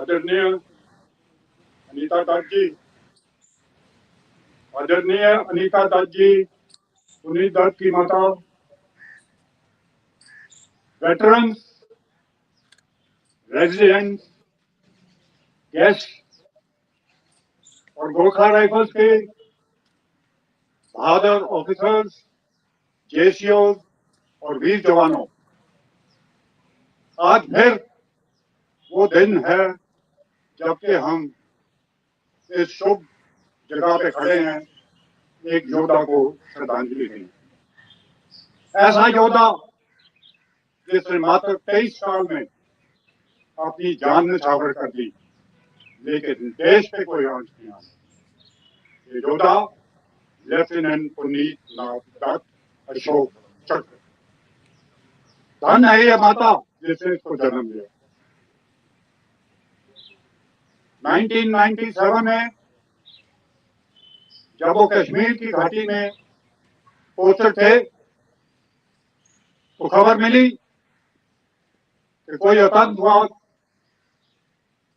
आदरणीय अनीता दत्त जी, आदरणीय अनीता दत्त जी, पुनीत दत्त की माता, वेटरन्स, रेजिडेंट्स, गेस्ट और गोरखा राइफल्स के बहादुर ऑफिसर्स, जेसीओ और वीर जवानों, आज फिर वो दिन है जबकि हम इस शुभ जगह पे खड़े हैं एक योद्धा को श्रद्धांजलि दें। ऐसा योद्धा जिसने मात्र 23 साल में अपनी जान न्यौछावर कर दी, लेकिन देश पे कोई आंच नहीं आया। ये योद्धा लेफ्टिनेंट पुनीत नाथ दत्त, अशोक चक्र। धन है ये माता जिसने इसको जन्म दिया। 1997 में जब वो कश्मीर की घाटी में पोस्टेड थे तो खबर मिली कि कोई आतंकवाद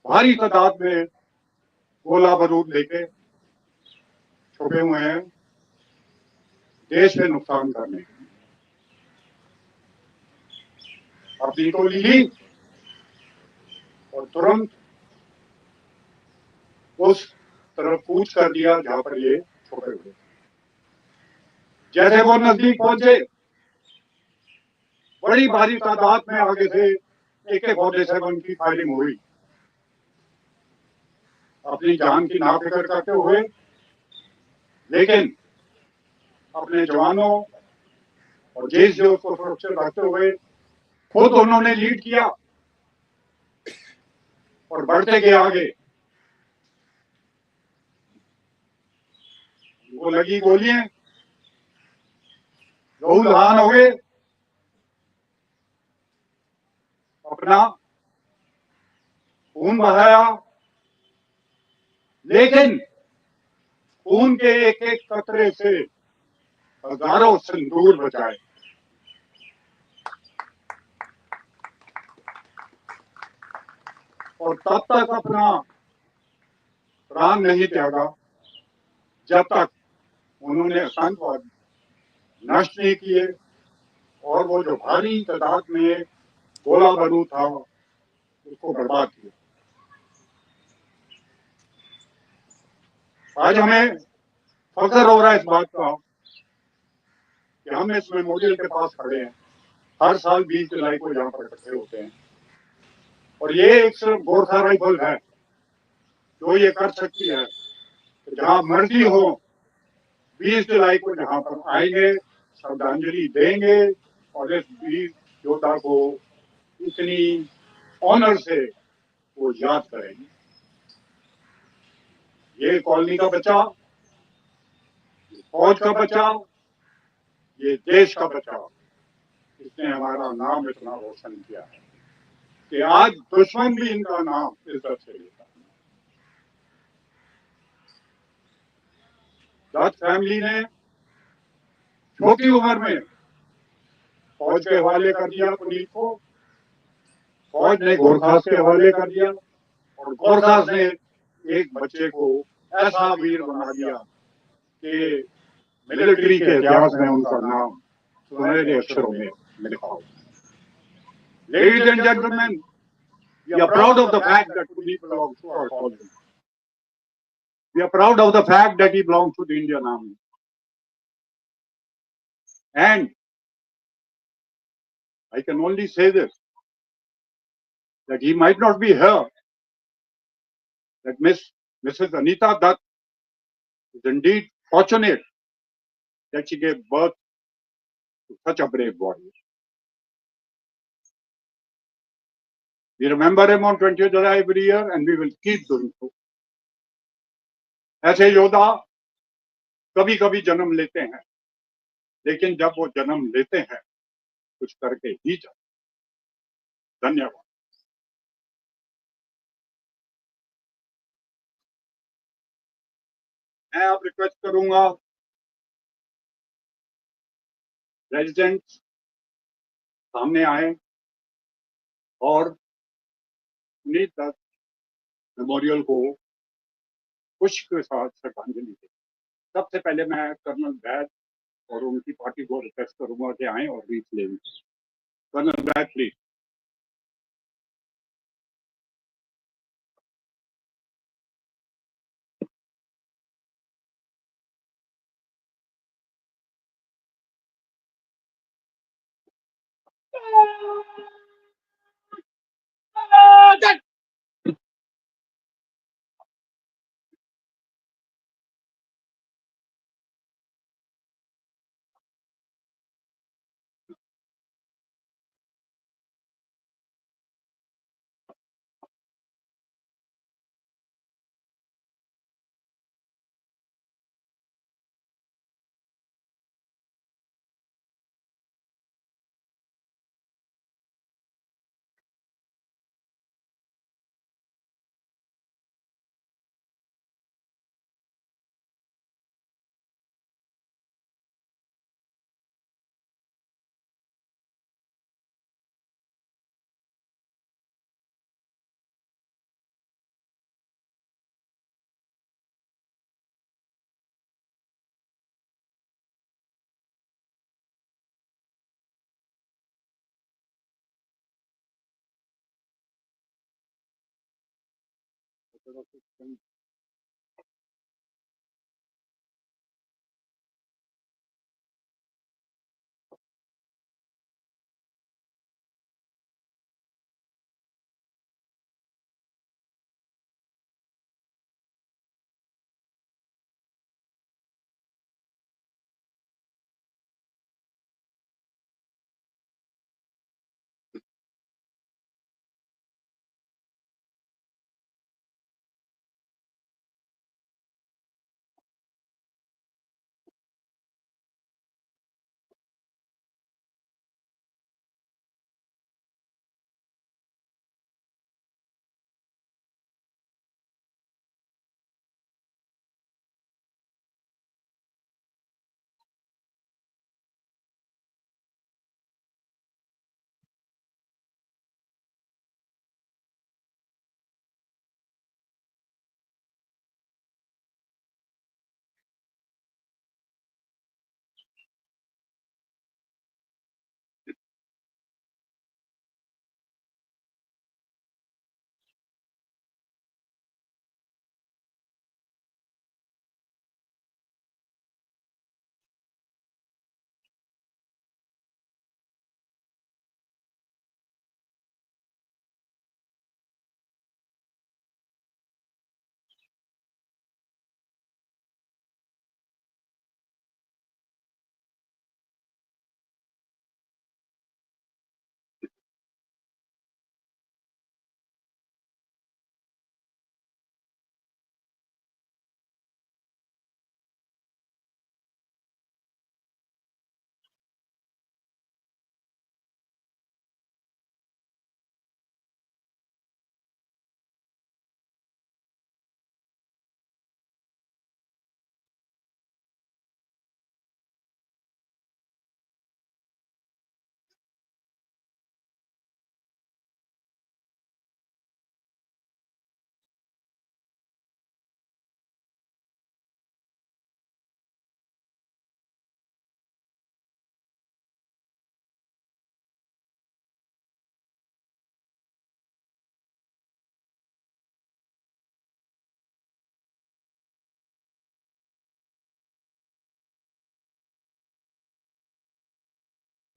भारी तादाद में गोला बारूद लेके छुपे हुए हैं देश में नुकसान करने के लिए। अपनी टोली ली और तुरंत उस तरफ कूच कर दिया जहां पर ये छुपे हुए। जैसे वो नजदीक पहुंचे, बड़ी भारी तादाद में आगे से AK-47 की फायरिंग हुई। अपनी जान की नाफिक्र करते हुए, लेकिन अपने जवानों और जेसीओ को सुरक्षित रखते हुए खुद उन्होंने लीड किया और बढ़ते गए आगे। वो लगी गोलियां, लहू लहान हो गए, अपना खून बहाया, लेकिन खून के एक एक कतरे से हजारों सिंदूर बचाए। और तब तक अपना प्राण नहीं त्यागा जब तक उन्होंने आतंकवाद नष्ट नहीं किए और वो जो भारी तादाद में गोला बारूद था उसको बर्बाद किया। आज हमें फख्र हो रहा है इस बात का कि हम इस मेमोरियल के पास खड़े हैं। हर साल 20 जुलाई को यहाँ पर इकट्ठे होते हैं और ये एक सिर्फ गोरखा राइफल है जो ये कर सकती है कि जहां मर्जी हो 20 जुलाई को जहां पर आएंगे, श्रद्धांजलि देंगे और इस वीर योद्धा को इतनी ऑनर से वो याद करेंगे। ये कॉलोनी का बच्चा, फौज का बच्चा, ये देश का बच्चा, इसने हमारा नाम इतना रोशन किया है कि आज दुश्मन भी इनका नाम इज्जत से लेता है। दत्त फैमिली ने छोटी उम्र में फौज के हवाले कर दिया पुनीत को, फौज ने गोरखास के हवाले कर दिया और गोरखास ने एक बच्चे को ऐसा वीर बना दिया कि मिलिट्री के इतिहास में उनका नाम सुनहरे अक्षरों में लिखा हो। Ladies and gentlemen, we are proud of the fact that Puneet belongs to our college. We are proud of the fact that he belongs to the Indian Army. And I can only say this, that he might not be here, that Mrs. Anita Dutt is indeed fortunate that she gave birth to such a brave warrior. We remember him on 20th July every year and we will keep doing so. ऐसे योद्धा कभी कभी जन्म लेते हैं, लेकिन जब वो जन्म लेते हैं कुछ करके ही जाते। धन्यवाद। मैं अब रिक्वेस्ट करूंगा रेजिडेंट्स सामने आए और पुनीत दत्त मेमोरियल को पुष्प के साथ श्रद्धांजलि दी। सबसे पहले मैं कर्नल बैद और उनकी पार्टी को रिक्वेस्ट करूंगा कि आए और रीच लें। Colonel Baid please.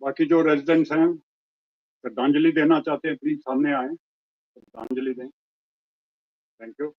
बाकी जो रेजिडेंट्स हैं श्रद्धांजलि देना चाहते हैं प्लीज सामने आए, श्रद्धांजलि दें। Thank you.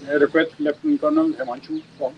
I request Lieutenant Colonel Himanshu from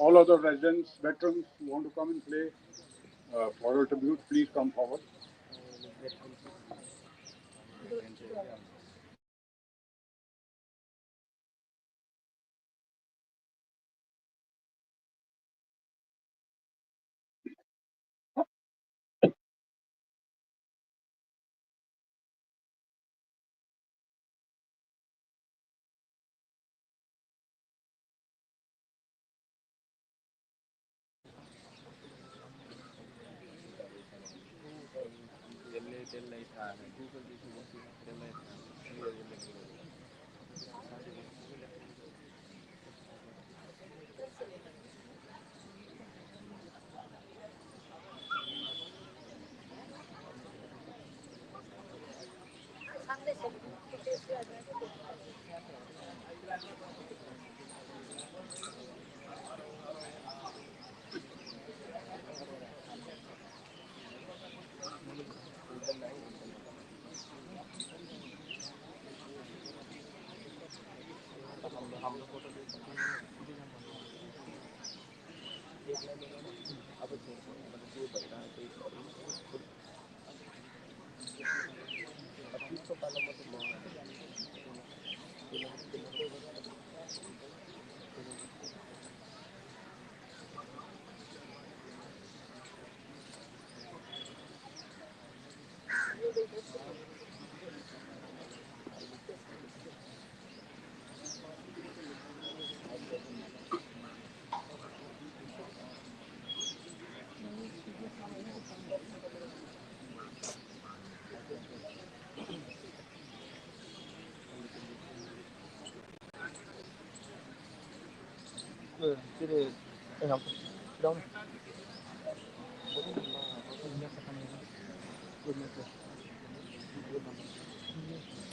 all other residents, veterans who want to come and play floral tribute, please come forward.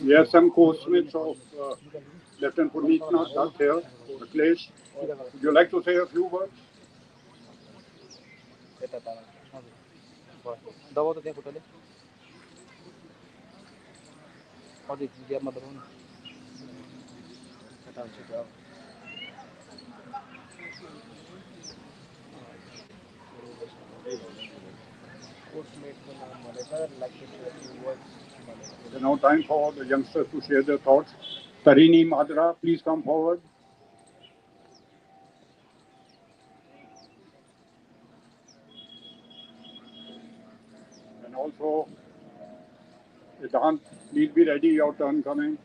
We have some co-hosts of Lt Puneet Nath Datt here. Akhilesh, would you like to say a few words? There's now time for the youngsters to share their thoughts. Tarini Madra, please come forward. And also, Vedant, please be ready, your turn coming.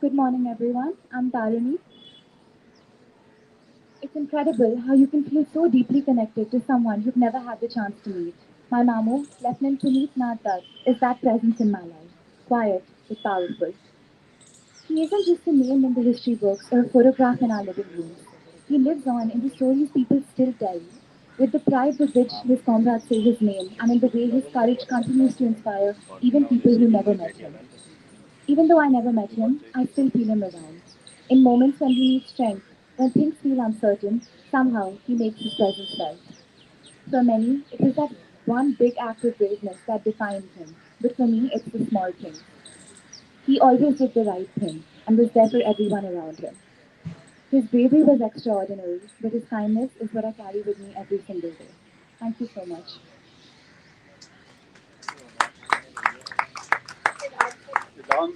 Good morning, everyone. I'm Tarini. It's incredible how you can feel so deeply connected to someone you've never had the chance to meet. My Mamu, Lieutenant Puneet Nath Datt, is that presence in my life. Quiet but powerful. He isn't just a name in the history books or a photograph in our living rooms. He lives on in the stories people still tell, with the pride with which his comrades say his name, and in the way his courage continues to inspire even people who never met him. Even though I never met him, I still feel him around. In moments when we need strength, when things feel uncertain, somehow he makes his presence felt. For many, it is that one big act of braveness that defines him, but for me, it's the small things. He always did the right thing and was there for everyone around him. His bravery was extraordinary, but his kindness is what I carry with me every single day. Thank you so much. Vedant,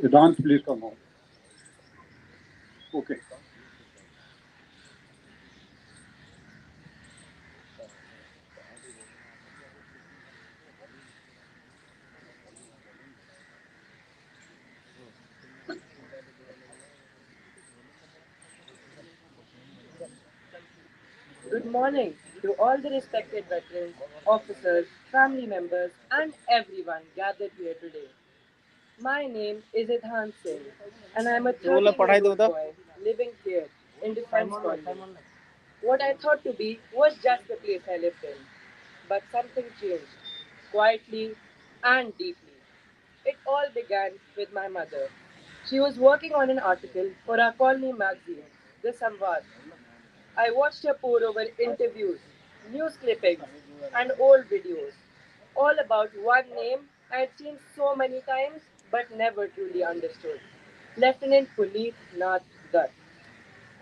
Vedant, please come on. Okay. Good morning to all the respected veterans, officers, family members, and everyone gathered here today. My name is Idhan Singh, and I'm a 13-year-old boy living here in Defense Colony. What I thought to be was just the place I lived in. But something changed, quietly and deeply. It all began with my mother. She was working on an article for our colony magazine, The Samvad. I watched her pour over interviews, news clippings, and old videos, all about one name I had seen so many times but never truly understood: Lieutenant Puneet Nath Datt.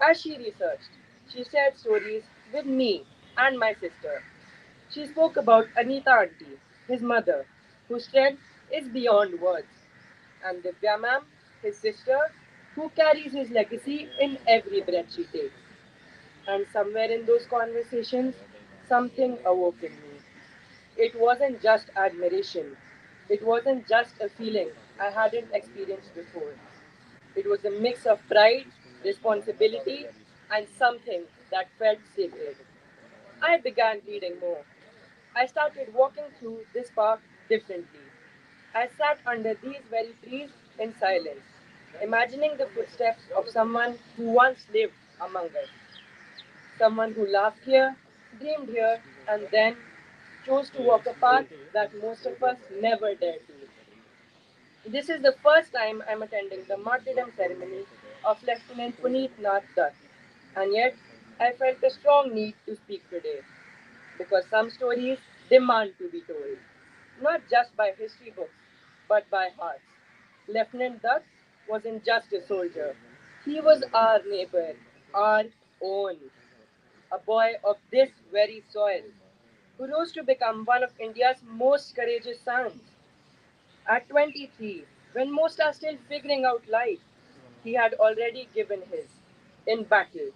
As she researched, she shared stories with me and my sister. She spoke about Anita Auntie, his mother, whose strength is beyond words, and Divya Ma'am, his sister, who carries his legacy in every breath she takes. And somewhere in those conversations, something awoke in me. It wasn't just admiration, It wasn't just a feeling I hadn't experienced before. It was a mix of pride, responsibility, and something that felt sacred. I began reading more. I started walking through this park differently. I sat under these very trees in silence, imagining the footsteps of someone who once lived among us. Someone who laughed here, dreamed here, and then chose to walk a path that most of us never dared to. This is the first time I'm attending the martyrdom ceremony of Lieutenant Puneet Nath Datt, and yet I felt a strong need to speak today because some stories demand to be told, not just by history books, but by hearts. Lieutenant Dutt wasn't just a soldier, he was our neighbor, our own, a boy of this very soil, who rose to become one of India's most courageous sons. At 23, when most are still figuring out life, he had already given his in battle.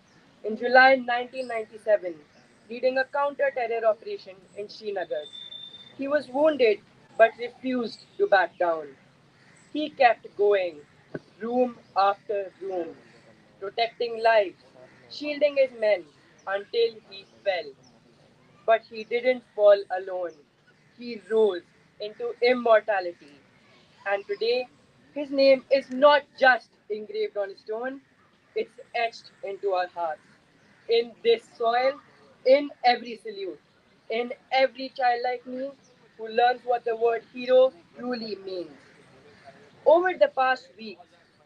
In July 1997, leading a counter terror operation in Srinagar, he was wounded but refused to back down. He kept going, room after room, protecting lives, shielding his men until he fell. But he didn't fall alone. He rose into immortality. And today, his name is not just engraved on stone, it's etched into our hearts. In this soil, in every salute, in every child like me who learns what the word hero truly means. Over the past week,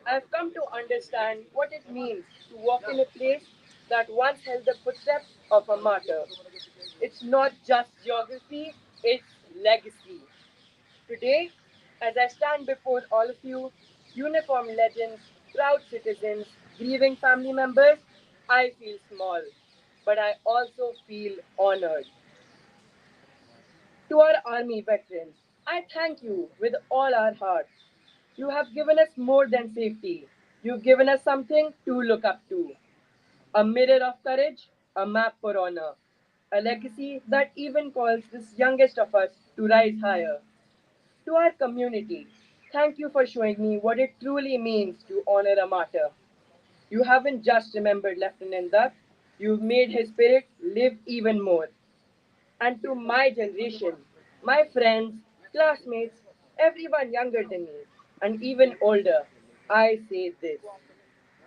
I've come to understand what it means to walk in a place that once held the footsteps of a martyr. It's not just geography, it's legacy. Today, as I stand before all of you, uniformed legends, proud citizens, grieving family members, I feel small, but I also feel honored. To our army veterans, I thank you with all our hearts. You have given us more than safety. You've given us something to look up to. A mirror of courage, a map for honor, a legacy that even calls this youngest of us to rise higher. To our community, thank you for showing me what it truly means to honor a martyr. You haven't just remembered Lieutenant Dutt, you've made his spirit live even more. And to my generation, my friends, classmates, everyone younger than me, and even older, I say this.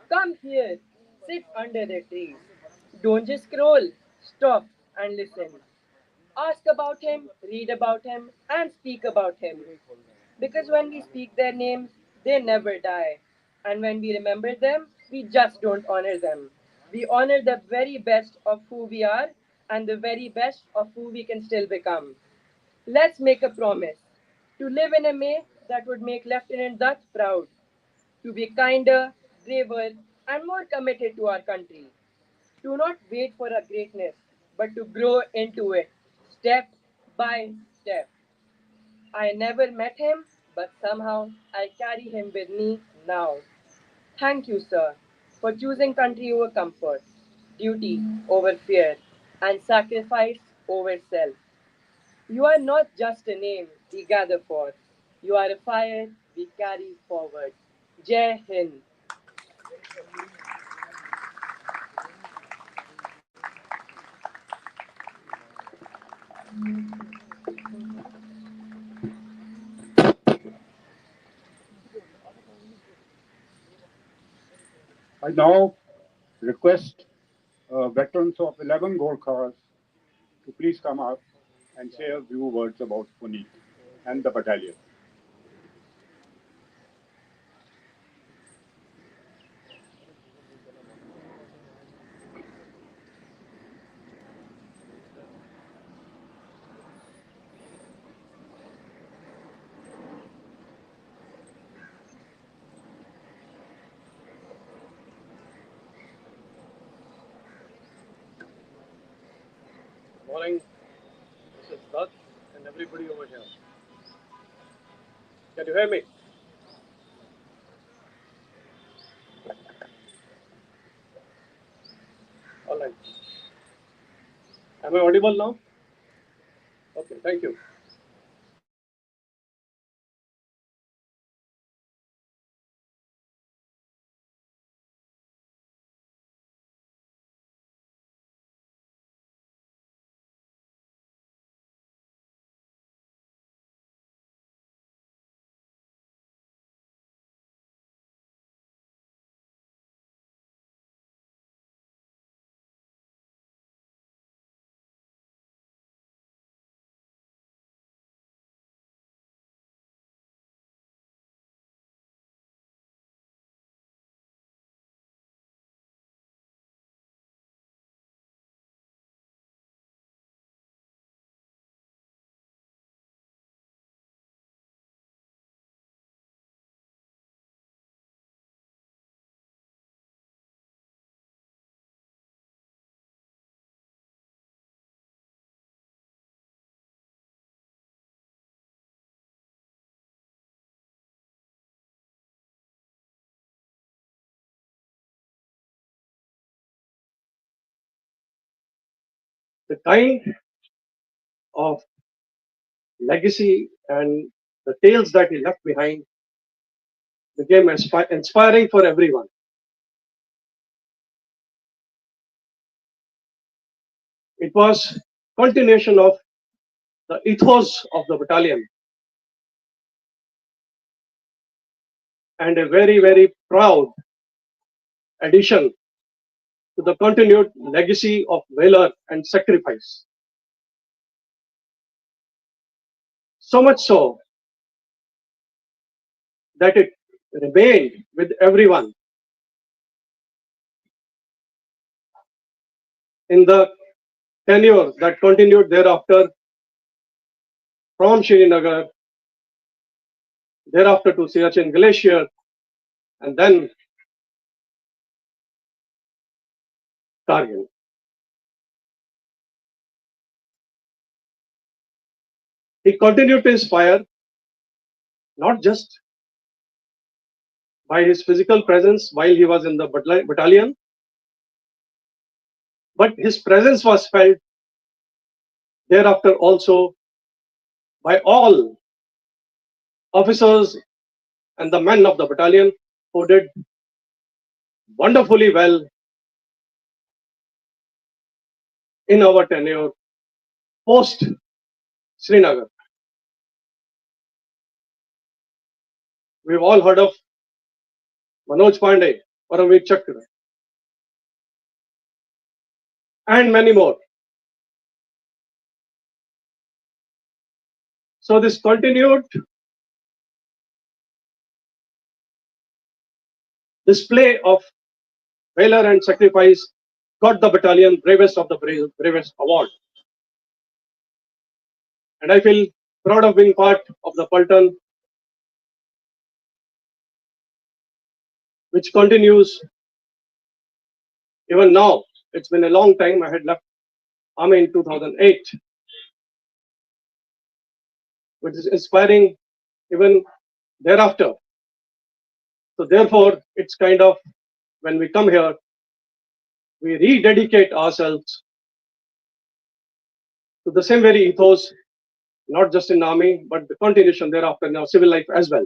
Come here, sit under the trees. Don't just scroll, stop and listen. Ask about him, read about him, and speak about him. Because when we speak their names, they never die. And when we remember them, we just don't honor them. We honor the very best of who we are and the very best of who we can still become. Let's make a promise to live in a way that would make Lieutenant Dutt proud, to be kinder, braver, and more committed to our country. To not wait for a greatness, but to grow into it, step by step. I never met him, but somehow I carry him with me now. Thank you, sir, for choosing country over comfort, duty over fear, and sacrifice over self. You are not just a name we gather for, you are a fire we carry forward. Jai Hind. I now request veterans of 11 Gorkhas to please come up and say a few words about Puneet and the battalion. Morning, this is Dutt and everybody over here. Can you hear me? All right. Am I audible now? Okay, thank you. The kind of legacy and the tales that he left behind became inspiring for everyone. It was continuation of the ethos of the battalion and a very, very proud addition to the continued legacy of valor and sacrifice. So much so that it remained with everyone in the tenure that continued thereafter from Srinagar, thereafter to Siachen Glacier, and then Kargil. He continued to inspire not just by his physical presence while he was in the battalion, but his presence was felt thereafter also by all officers and the men of the battalion who did wonderfully well in our tenure post Srinagar. We've all heard of Manoj Pandey, Solemn Chakra, and many more. So this continued display of valor and sacrifice got the battalion Bravest of the Bravest award. And I feel proud of being part of the Paltan, which continues even now. It's been a long time. I had left Army in 2008, which is inspiring even thereafter. So therefore, it's kind of, when we come here, we rededicate ourselves to the same very ethos, not just in Army, but the continuation thereafter in our civil life as well.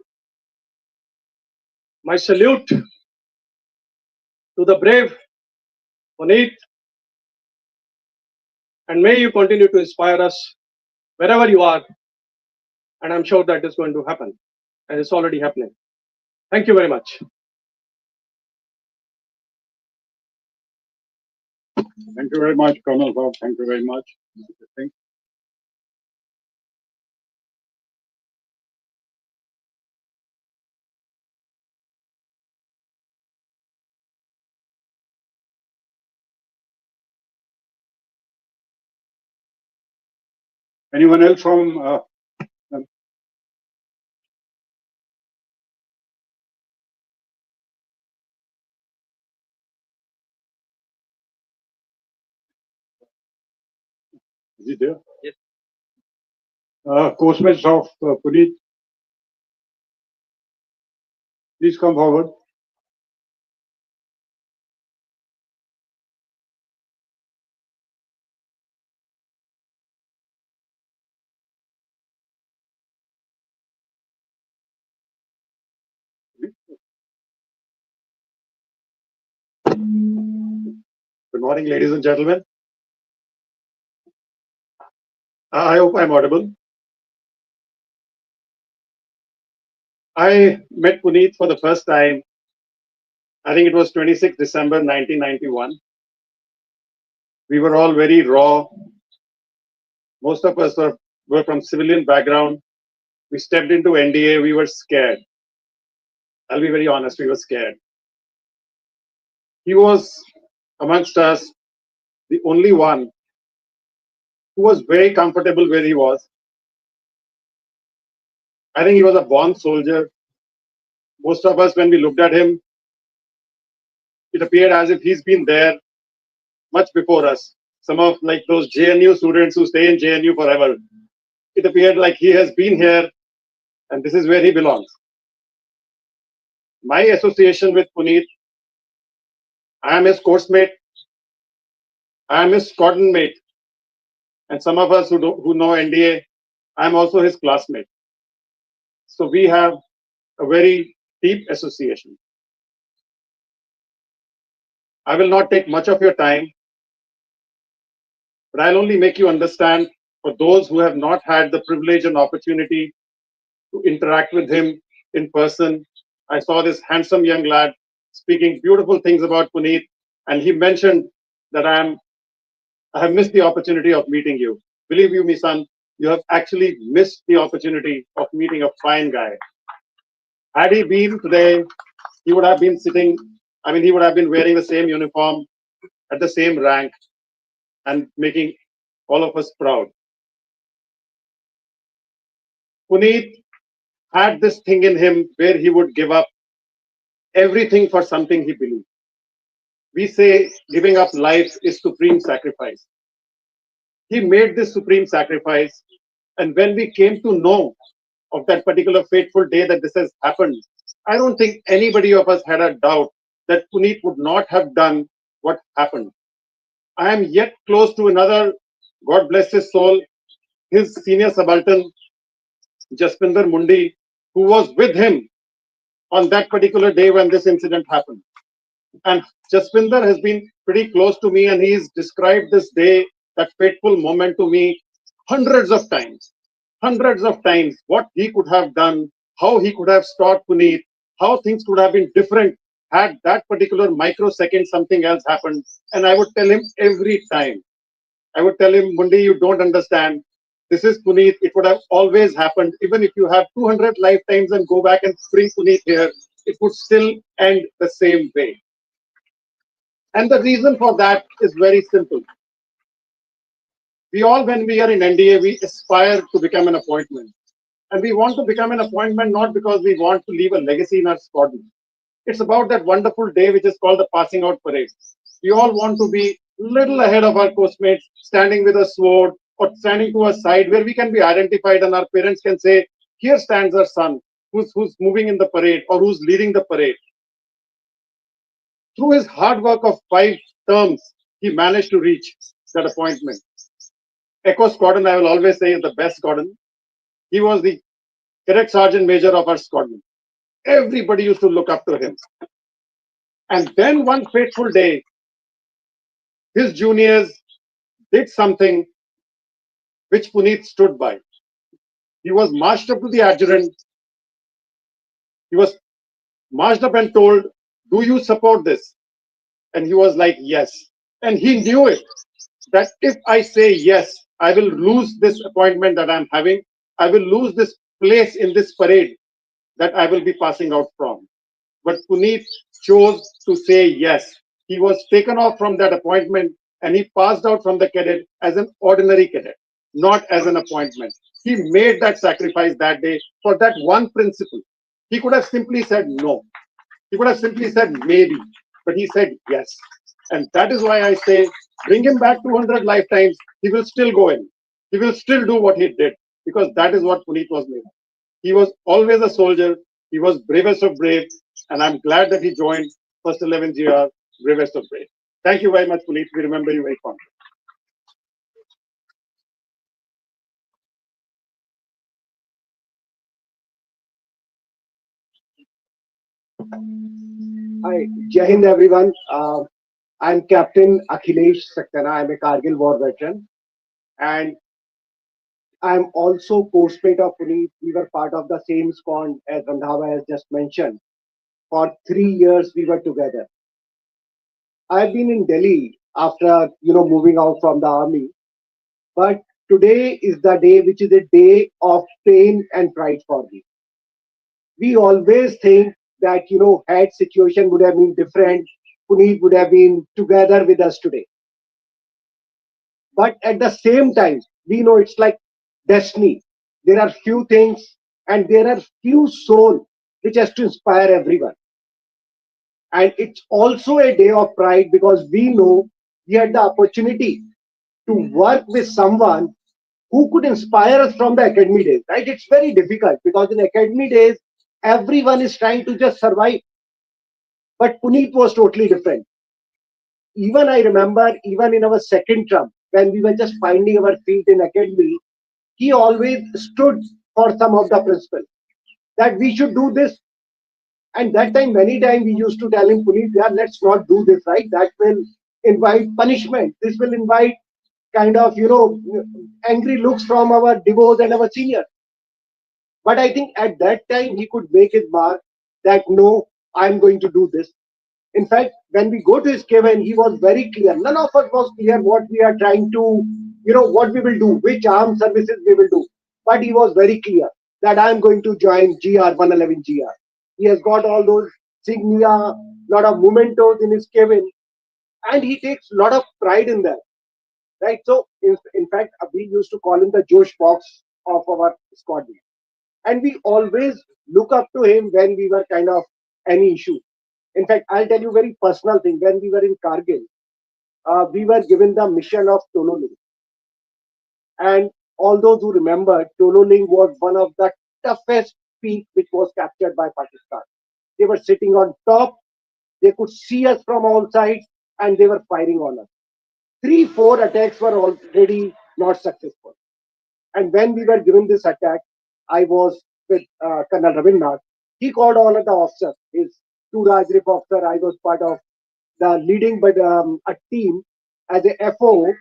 My salute to the brave Puneet, and may you continue to inspire us wherever you are, and I'm sure that is going to happen, and it's already happening. Thank you very much. Thank you very much, Colonel Bob. Thank you very much. Anyone else from is it there? Yes. Coursemate of Puneet, please come forward. Good morning, ladies and gentlemen. I hope I'm audible. I met Puneet for the first time. I think it was 26 December 1991. We were all very raw. Most of us were from civilian background. We stepped into NDA. We were scared. I'll be very honest. We were scared. He was amongst us the only one who was very comfortable where he was. I think he was a born soldier. Most of us, when we looked at him, it appeared as if he's been there much before us. Some of like those JNU students who stay in JNU forever. It appeared like he has been here and this is where he belongs. My association with Puneet, I am his course mate, I am his squadron mate, And some of us who know NDA, I'm also his classmate. So we have a very deep association. I will not take much of your time, but I'll only make you understand for those who have not had the privilege and opportunity to interact with him in person. I saw this handsome young lad speaking beautiful things about Puneet, and he mentioned that I have missed the opportunity of meeting you. Believe you me, son, you have actually missed the opportunity of meeting a fine guy. Had he been today, he would have been sitting, he would have been wearing the same uniform at the same rank and making all of us proud. Puneet had this thing in him where he would give up everything for something he believed. We say giving up life is supreme sacrifice. He made this supreme sacrifice, and when we came to know of that particular fateful day that this has happened, I don't think anybody of us had a doubt that Puneet would not have done what happened. I am yet close to another, God bless his soul, his senior subaltern, Jaspinder Mundi, who was with him on that particular day when this incident happened. And Jaspinder has been pretty close to me, and he's described this day, that fateful moment to me hundreds of times. Hundreds of times, what he could have done, how he could have stopped Puneet, how things could have been different had that particular microsecond something else happened. And I would tell him every time, I would tell him, Mundi, you don't understand. This is Puneet. It would have always happened. Even if you have 200 lifetimes and go back and bring Puneet here, it would still end the same way. And the reason for that is very simple. We all, when we are in NDA, we aspire to become an appointment. And we want to become an appointment not because we want to leave a legacy in our squadron. It's about that wonderful day which is called the passing out parade. We all want to be little ahead of our postmates, standing with a sword or standing to a side where we can be identified and our parents can say, here stands our son who's moving in the parade or who's leading the parade. Through his hard work of 5 terms, he managed to reach that appointment. Echo Squadron, I will always say, is the best squadron. He was the cadet sergeant major of our squadron. Everybody used to look up to him. And then one fateful day, his juniors did something which Puneet stood by. He was marched up to the adjutant. He was marched up and told, do you support this? And he was like, yes. And he knew it, that if I say yes, I will lose this appointment that I'm having. I will lose this place in this parade that I will be passing out from. But Puneet chose to say yes. He was taken off from that appointment and he passed out from the cadet as an ordinary cadet, not as an appointment. He made that sacrifice that day for that one principle. He could have simply said no. He could have simply said maybe, but he said yes. And that is why I say, bring him back 200 lifetimes, he will still go in. He will still do what he did, because that is what Puneet was made of. He was always a soldier. He was bravest of brave, and I'm glad that he joined First 11 GR, bravest of brave. Thank you very much, Puneet. We remember you very fondly. Hi, Jai Hind everyone. I'm Captain Akhilesh Saktana. I'm a Kargil war veteran, and I'm also postmate of Puneet. We were part of the same squad as Randhawa has just mentioned. For 3 years, we were together. I've been in Delhi after moving out from the army, but today is the day which is a day of pain and pride for me. We always think that had situation would have been different, Puneet would have been together with us today. But at the same time, we know it's like destiny. There are few things and there are few souls which has to inspire everyone. And it's also a day of pride because we know we had the opportunity to work with someone who could inspire us from the academy days, right? It's very difficult because in academy days, everyone is trying to just survive. But Puneet was totally different. Even I remember, even in our second term, when we were just finding our feet in academy, he always stood for some of the principles that we should do this. And that time, many times we used to tell him, Puneet, yeah, let's not do this, right? That will invite punishment. This will invite kind of, angry looks from our divorce and our senior. But I think at that time, he could make his mark that no, I'm going to do this. In fact, when we go to his cabin, he was very clear. None of us was clear what we are trying to, what we will do, which armed services we will do. But he was very clear that I'm going to join GR 111 GR. He has got all those insignia, lot of mementos in his cabin, and he takes a lot of pride in that, right? So, in fact, we used to call him the Josh box of our squadron, and we always look up to him when we were kind of any issue. In fact, I'll tell you a very personal thing. When we were in Kargil, we were given the mission of Tololing. And all those who remember, Tololing was one of the toughest peak which was captured by Pakistan. They were sitting on top, they could see us from all sides, and they were firing on us. 3, 4 attacks were already not successful. And when we were given this attack, I was with Colonel Ravindranath. He called all of the officers, his two Rajrip officer. I was part of the leading but a team as a FO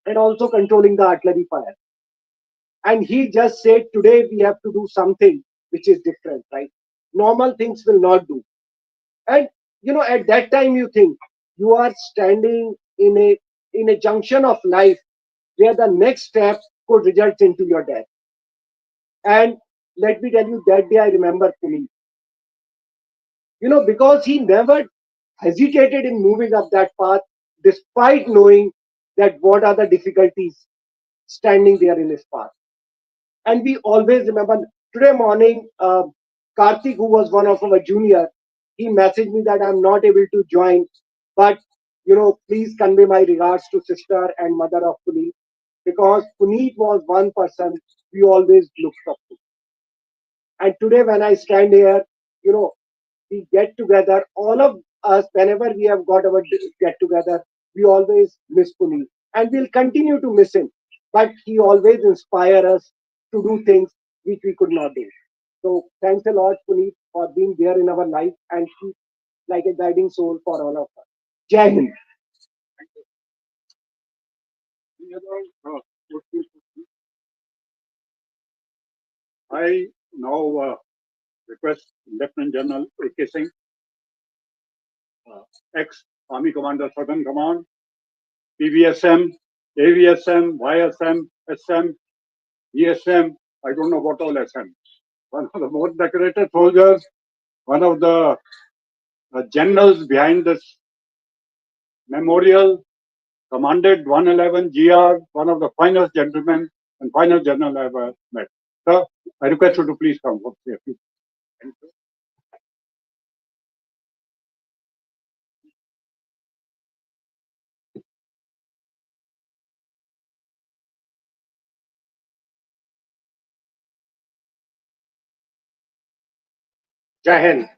and also controlling the artillery fire. And he just said, today we have to do something which is different, right? Normal things will not do. And at that time you think you are standing in a junction of life where the next step could result into your death. And let me tell you, that day I remember Puneet. Because he never hesitated in moving up that path, despite knowing that what are the difficulties standing there in his path. And we always remember today morning, Karthik, who was one of our junior, he messaged me that I'm not able to join, but please convey my regards to sister and mother of Puneet, because Puneet was one person we always looked up to. And today, when I stand here, you know, we get together, all of us, whenever we have got our get together, we always miss Puneet. And we'll continue to miss him. But he always inspire us to do things which we could not do. So thanks a lot, Puneet, for being there in our life and keep like a guiding soul for all of us. Jai Hind. Any other, questions? I now request Lieutenant General A.K. Singh, ex-Army Commander, Southern Command, PVSM, AVSM, YSM, SM, ESM, I don't know what all SM. One of the most decorated soldiers, one of the generals behind this memorial, commanded 111 GR, one of the finest gentlemen and finest general I ever met. Sir, I request you to please come. Thank you. Jai Hind.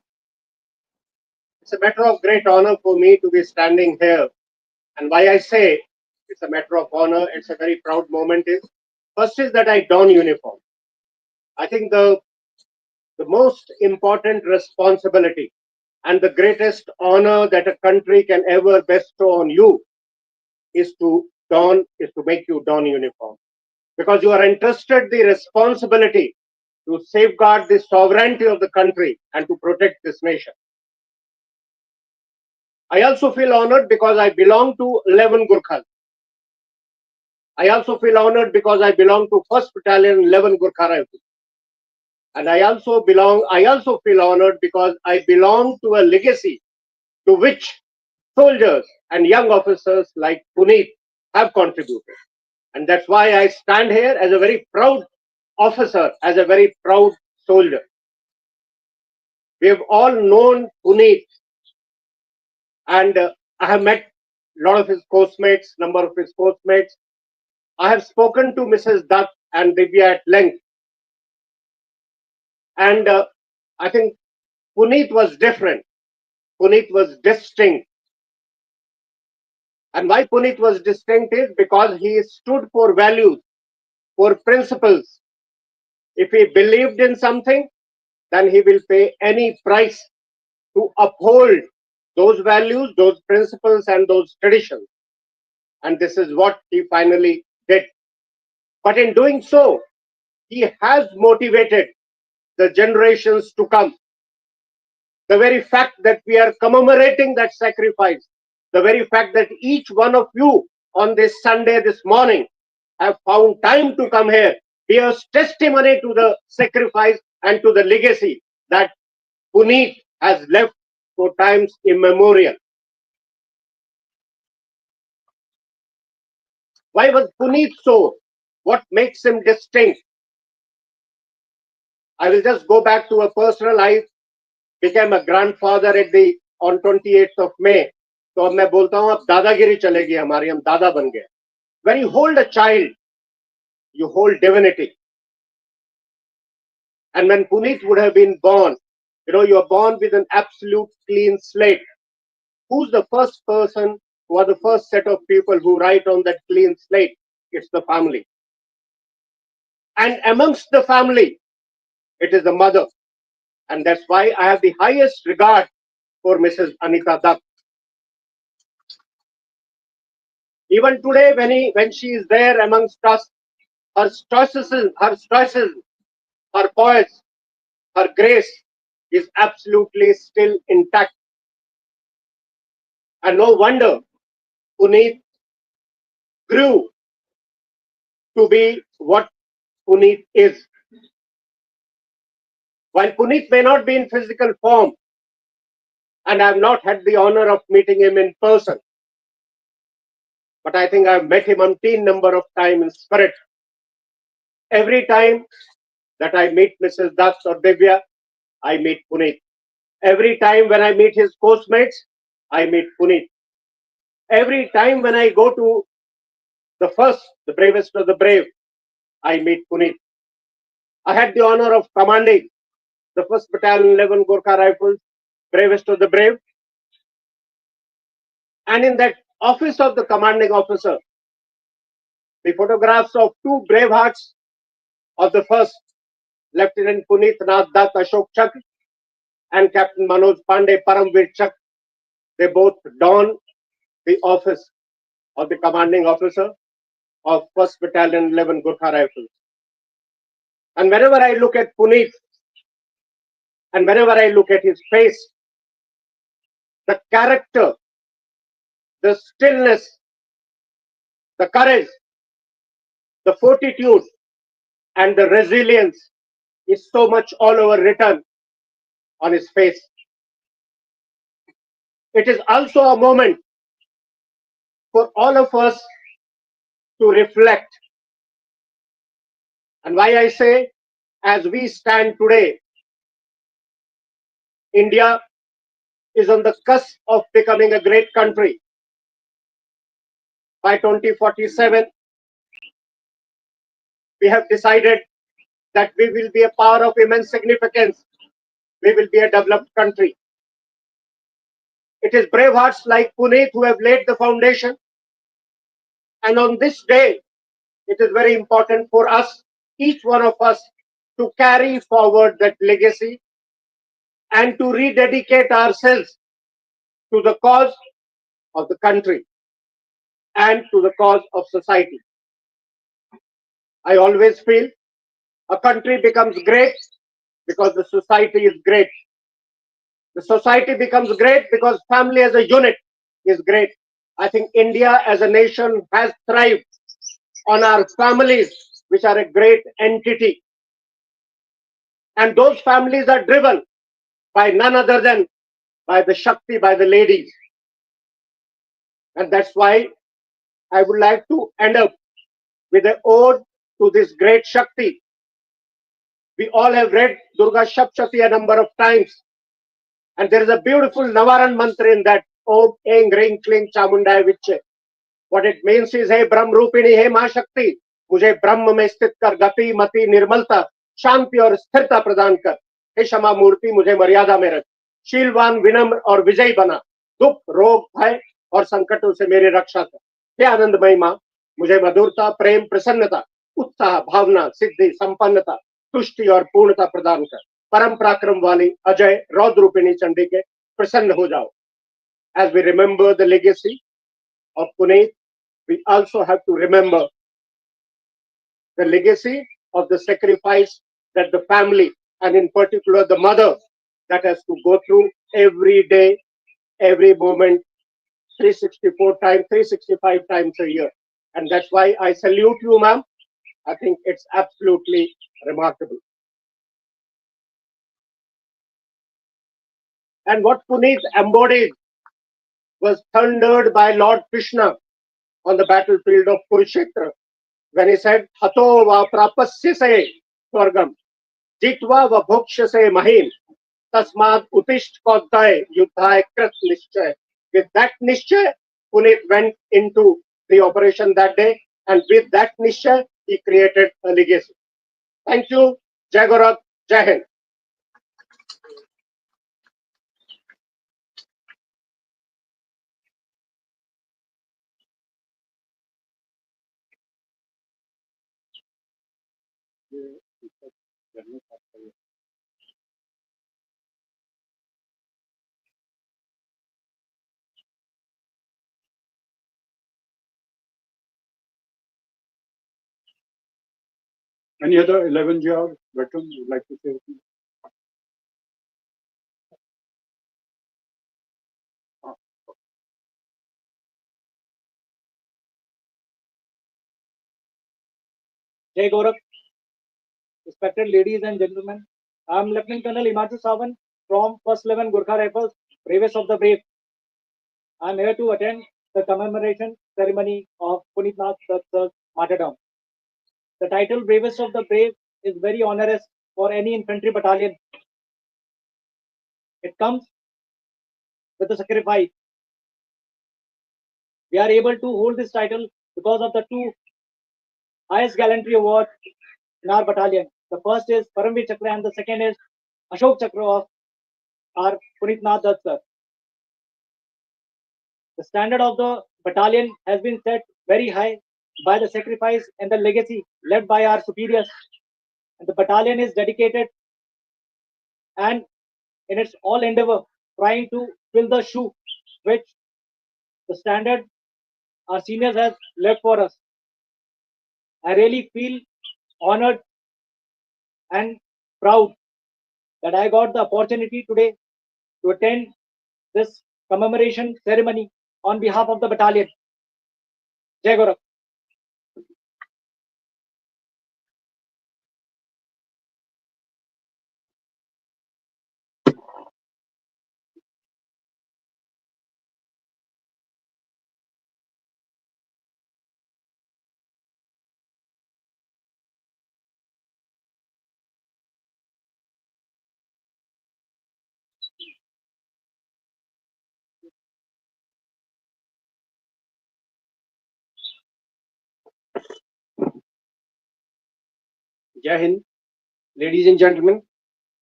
It's a matter of great honor for me to be standing here. And why I say it's a matter of honor, it's a very proud moment is, first is that I don uniform. I think the most important responsibility and the greatest honor that a country can ever bestow on you is to make you don uniform, because you are entrusted the responsibility to safeguard the sovereignty of the country and to protect this nation. I also feel honored because I belong to 11 Gurkhas. I also feel honored because I belong to 1st Battalion, 11 Gurkha Rifles. And I also feel honored because I belong to a legacy to which soldiers and young officers like Puneet have contributed. And that's why I stand here as a very proud officer, as a very proud soldier. We have all known Puneet, and I have met a lot of his course-mates, number of his course-mates. I have spoken to Mrs. Dutt and Divya at length. And I think Puneet was different. Puneet was distinct. And why Puneet was distinct is because he stood for values, for principles. If he believed in something, then he will pay any price to uphold those values, those principles, and those traditions. And this is what he finally did. But in doing so, he has motivated the generations to come. The very fact that we are commemorating that sacrifice, the very fact that each one of you on this Sunday, this morning, have found time to come here, bears testimony to the sacrifice and to the legacy that Puneet has left for times immemorial. Why was Puneet so? What makes him distinct? I will just go back to a personal life. Became a grandfather at the on 28th of May. तो अब मैं बोलता हूँ अब दादागिरी चलेगी हमारी, हम दादा बन गए. When you hold a child, you hold divinity. And when Puneet would have been born, you are born with an absolute clean slate. Who's the first person, who are the first set of people who write on that clean slate? It's the family. And amongst the family, it is the mother. And that's why I have the highest regard for Mrs. Anita Datt. Even today, when she is there amongst us, her stoicism, her poise, her grace is absolutely still intact. And no wonder Puneet grew to be what Puneet is. While Puneet may not be in physical form, and I have not had the honor of meeting him in person, but I think I've met him umpteen number of times in spirit. Every time that I meet Mrs. Datt or Divya, I meet Puneet. Every time when I meet his postmates, I meet Puneet. Every time when I go to the bravest of the brave, I meet Puneet. I had the honor of commanding the 1st Battalion 11 Gorkha Rifles, bravest of the brave. And in that office of the commanding officer, the photographs of two brave hearts of the 1st, Lt Puneet Nath Datt Ashok Chakra and Captain Manoj Pandey Paramveer Chakra, they both don the office of the commanding officer of 1st Battalion 11 Gorkha Rifles. And whenever I look at Puneet, and whenever I look at his face, the character, the stillness, the courage, the fortitude, and the resilience is so much all over written on his face. It is also a moment for all of us to reflect. And why I say, as we stand today, India is on the cusp of becoming a great country. By 2047, we have decided that we will be a power of immense significance. We will be a developed country. It is brave hearts like Puneet who have laid the foundation. And on this day, it is very important for us, each one of us, to carry forward that legacy and to rededicate ourselves to the cause of the country and to the cause of society. I always feel a country becomes great because the society is great. The society becomes great because family as a unit is great. I think India as a nation has thrived on our families, which are a great entity. And those families are driven by none other than by the Shakti, by the ladies. And that's why I would like to end up with an ode to this great Shakti. We all have read Durga Shapshati a number of times. And there is a beautiful Navaran mantra in that, Om Eng Ring Kling Chamundaya Viche. What it means is, Hey Brahm Rupini, Hey Ma Shakti, मुझे ब्रह्म में स्थित कर गति मति निर्मलता शांति और स्थिरता प्रदान कर. हे क्षमा मूर्ति मुझे मर्यादा में रख. शीलवान विनम्र और विजयी बना. दुख रोग भय और संकटों से मेरी रक्षा कर। हे आनंदमयी माँ, मुझे मधुरता, प्रेम, प्रसन्नता, उत्साह, भावना, सिद्धि, संपन्नता, तुष्टि और पूर्णता प्रदान कर। परम पराक्रम वाली अजय रौद्र रूपिणी चंडी के प्रसन्न हो जाओ। As we remember the legacy of Puneet, we also have to remember the legacy of the sacrifice that the family, and in particular the mother, that has to go through every day, every moment, 364 times, 365 times a year. And that's why I salute you, ma'am. I think it's absolutely remarkable. And what Puneet embodied was thundered by Lord Krishna on the battlefield of Kurukshetra when he said, Hato va prapasya se swargam, jitva va bhoksha se mahim, tasmad utisht kodhay yuddhay krit nischay. With that nischay, Puneet went into the operation that day, and with that nischay, he created a legacy. Thank you. Jai Gorakh, Jai Hind. Any other 11 GR veteran would like to say anything? Jai Gorakh, respected ladies and gentlemen, I am Lieutenant Colonel Himanshu Sawan from 1st 11 Gurkha Rifles, bravest of the brave. I am here to attend the commemoration ceremony of Puneet Nath Datt's martyrdom. The title Bravest of the Brave is very onerous for any infantry battalion. It comes with a sacrifice. We are able to hold this title because of the two highest gallantry awards in our battalion. The first is Solemn Wreath Chakra and the second is Ashoka Chakra of our Puneet Nath Datt sir. The standard of the battalion has been set very high by the sacrifice and the legacy left by our superiors. And the battalion is dedicated and in its all endeavor trying to fill the shoe which the standard our seniors have left for us. I really feel honored and proud that I got the opportunity today to attend this commemoration ceremony on behalf of the battalion. Jai Gorakh. Jai Hind. Ladies and gentlemen,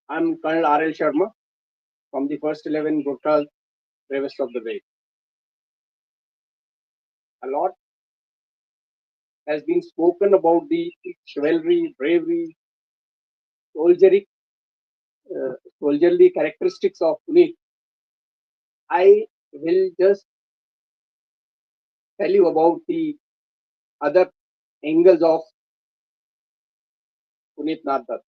I'm Colonel R.L. Sharma from the 1st 11 Gurkhas, bravest of the brave. A lot has been spoken about the chivalry, bravery, soldierly, soldierly characteristics of Puneet. I will just tell you about the other angles of Puneet Nath Datt.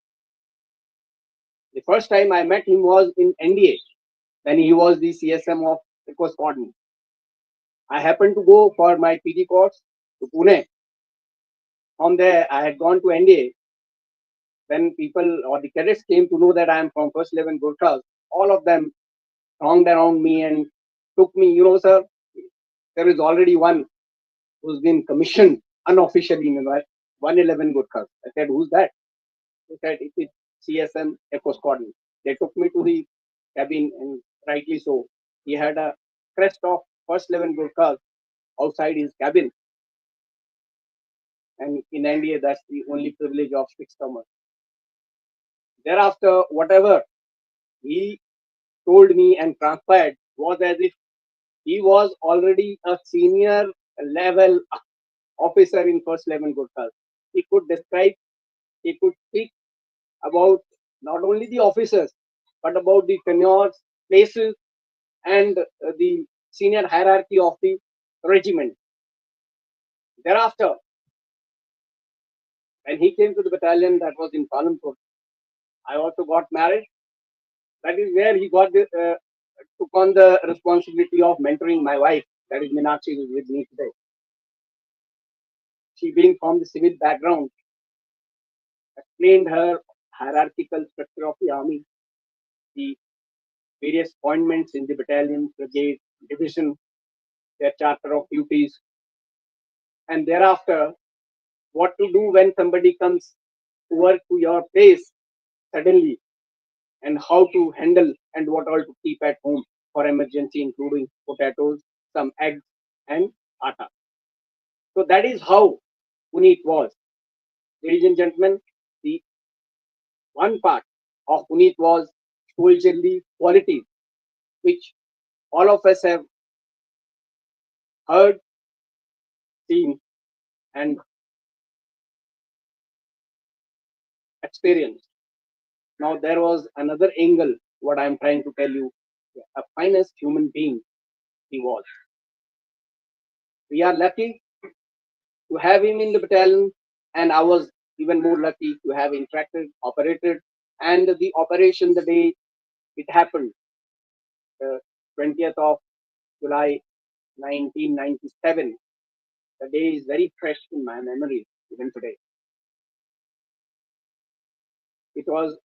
The first time I met him was in NDA when he was the CSM of Request Cordon. I happened to go for my PD course to Pune. From there, I had gone to NDA. When people or the cadets came to know that I am from 1st 11 Gurkhas, all of them thronged around me and took me, sir, there is already one who's been commissioned unofficially in 111 Gurkhas. I said, who's that? They said, it is CSM Echo Squadron. They took me to the cabin, and rightly so. He had a crest of 1st 11 Gurkhas outside his cabin. And in NDA, that's the only privilege of 6-termers. Thereafter, whatever he told me and transpired was as if He was already a senior level officer in First 11 Gurkhas. He could describe, he could speak about not only the officers, but about the tenures, places, and the senior hierarchy of the regiment. Thereafter, when he came to the battalion that was in Palampur, I also got married. That is where he took on the responsibility of mentoring my wife, that is Meenakshi, who is with me today. She, being from the civil background, explained her hierarchical structure of the army, the various appointments in the battalion, brigade, division, their charter of duties, and thereafter, what to do when somebody comes to work to your place suddenly, and how to handle and what all to keep at home for emergency, including potatoes, some eggs, and atta. So that is how Puneet was. Ladies and gentlemen, the one part of Puneet was soldierly qualities, which all of us have heard, seen, and experienced. Now, there was another angle, what I'm trying to tell you. A finest human being he was. We are lucky to have him in the battalion, and I was even more lucky to have interacted, operated, and the operation, the day it happened, the 20th of July 1997. The day is very fresh in my memory even today. It was.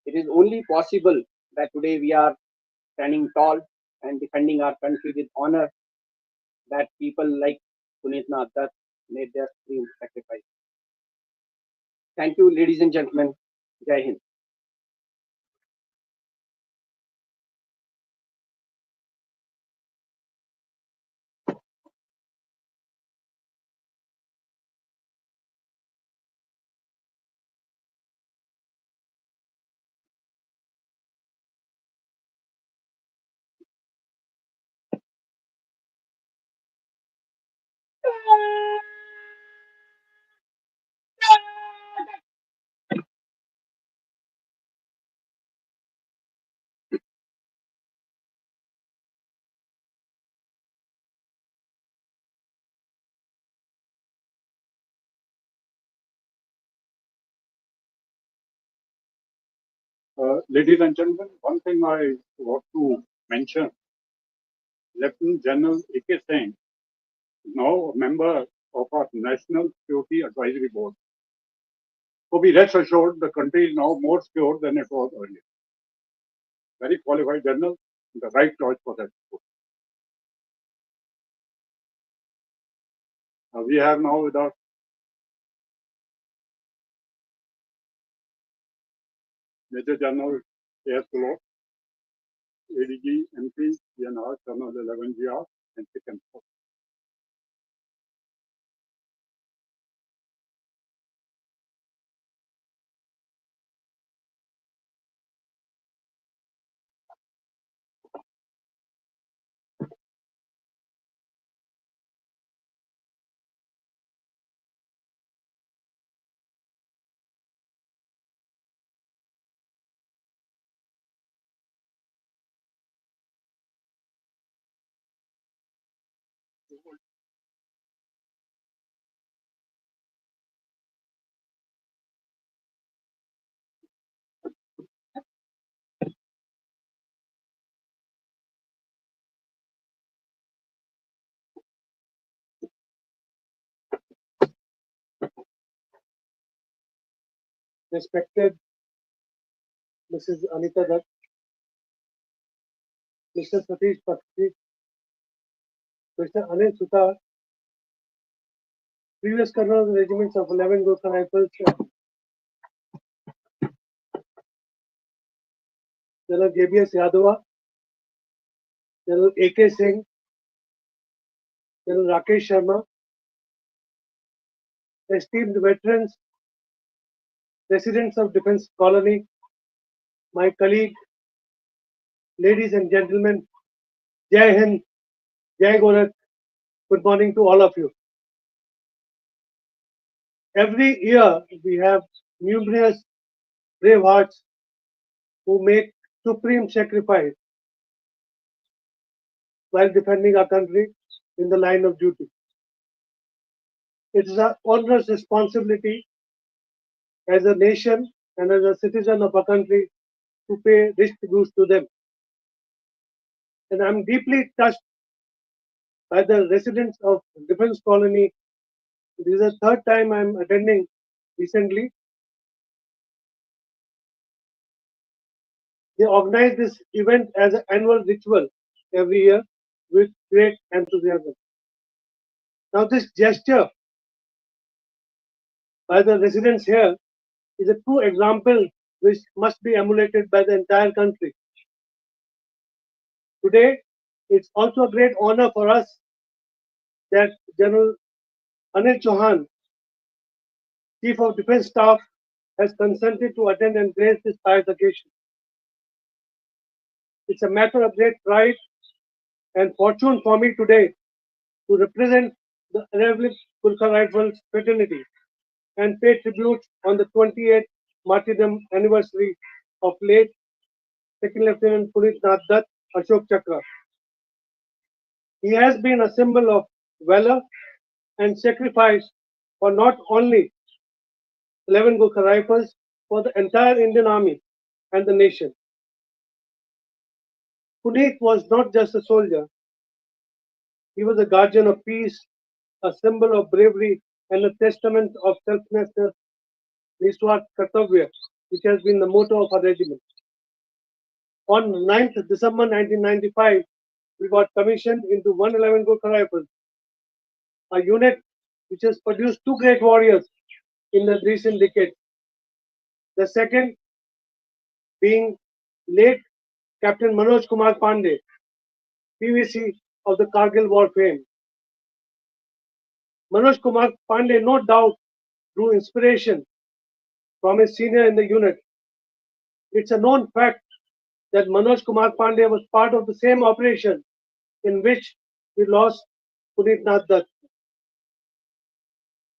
It is only possible that today we are standing tall and defending our country with honor, that people like Puneet Nath Datt made their supreme sacrifice. Thank you, ladies and gentlemen. Jai Hind. Ladies and gentlemen, one thing I want to mention, Lieutenant General A.K. Singh, now a member of our National Security Advisory Board. So be rest assured, the country is now more secure than it was earlier. Very qualified general, the right choice for that post. We have now with us Major General A.S. Kulot, ADG, MP, PNR, Colonel 11GR, and Chicken Force. Respected Mrs. Anita Dutt, Mr. Satish Pakshi, Mr. Anil Sutar, previous colonel of the regiments of 11 Gurkha Rifles, General JBS Yadava, General A.K. Singh, General Rakesh Sharma, esteemed veterans, residents of Defence Colony, my colleague, ladies and gentlemen, Jai Hind, Jai Gorak. Good morning to all of you. Every year we have numerous brave hearts who make supreme sacrifice while defending our country in the line of duty. It is our onerous responsibility as a nation and as a citizen of our country to pay rich tribute to them. And I'm deeply touched by the residents of Defense Colony. This is the third time I'm attending recently. They organize this event as an annual ritual every year with great enthusiasm. Now, this gesture by the residents here is a true example which must be emulated by the entire country. Today, it's also a great honor for us that General Anil Chauhan, Chief of Defence Staff, has consented to attend and grace this pious occasion. It's a matter of great pride and fortune for me today to represent the Arabic Gurkha Rifles fraternity and pay tribute on the 28th martyrdom anniversary of late Second Lieutenant Puneet Nath Datt, Ashoka Chakra. He has been a symbol of valor and sacrifice for not only 11 Gurkha Rifles, for the entire Indian Army and the nation. Puneet was not just a soldier, he was a guardian of peace, a symbol of bravery, and a testament of selflessness, Niswat Kartavya, which has been the motto of our regiment. On 9th December 1995, we got commissioned into 111 Gurkha Rifles, a unit which has produced two great warriors in the recent decade. The second being late Captain Manoj Kumar Pandey, PVC of the Kargil War fame. Manoj Kumar Pandey, no doubt, drew inspiration from his senior in the unit. It's a known fact that Manoj Kumar Pandey was part of the same operation in which we lost Puneet Nath Datt.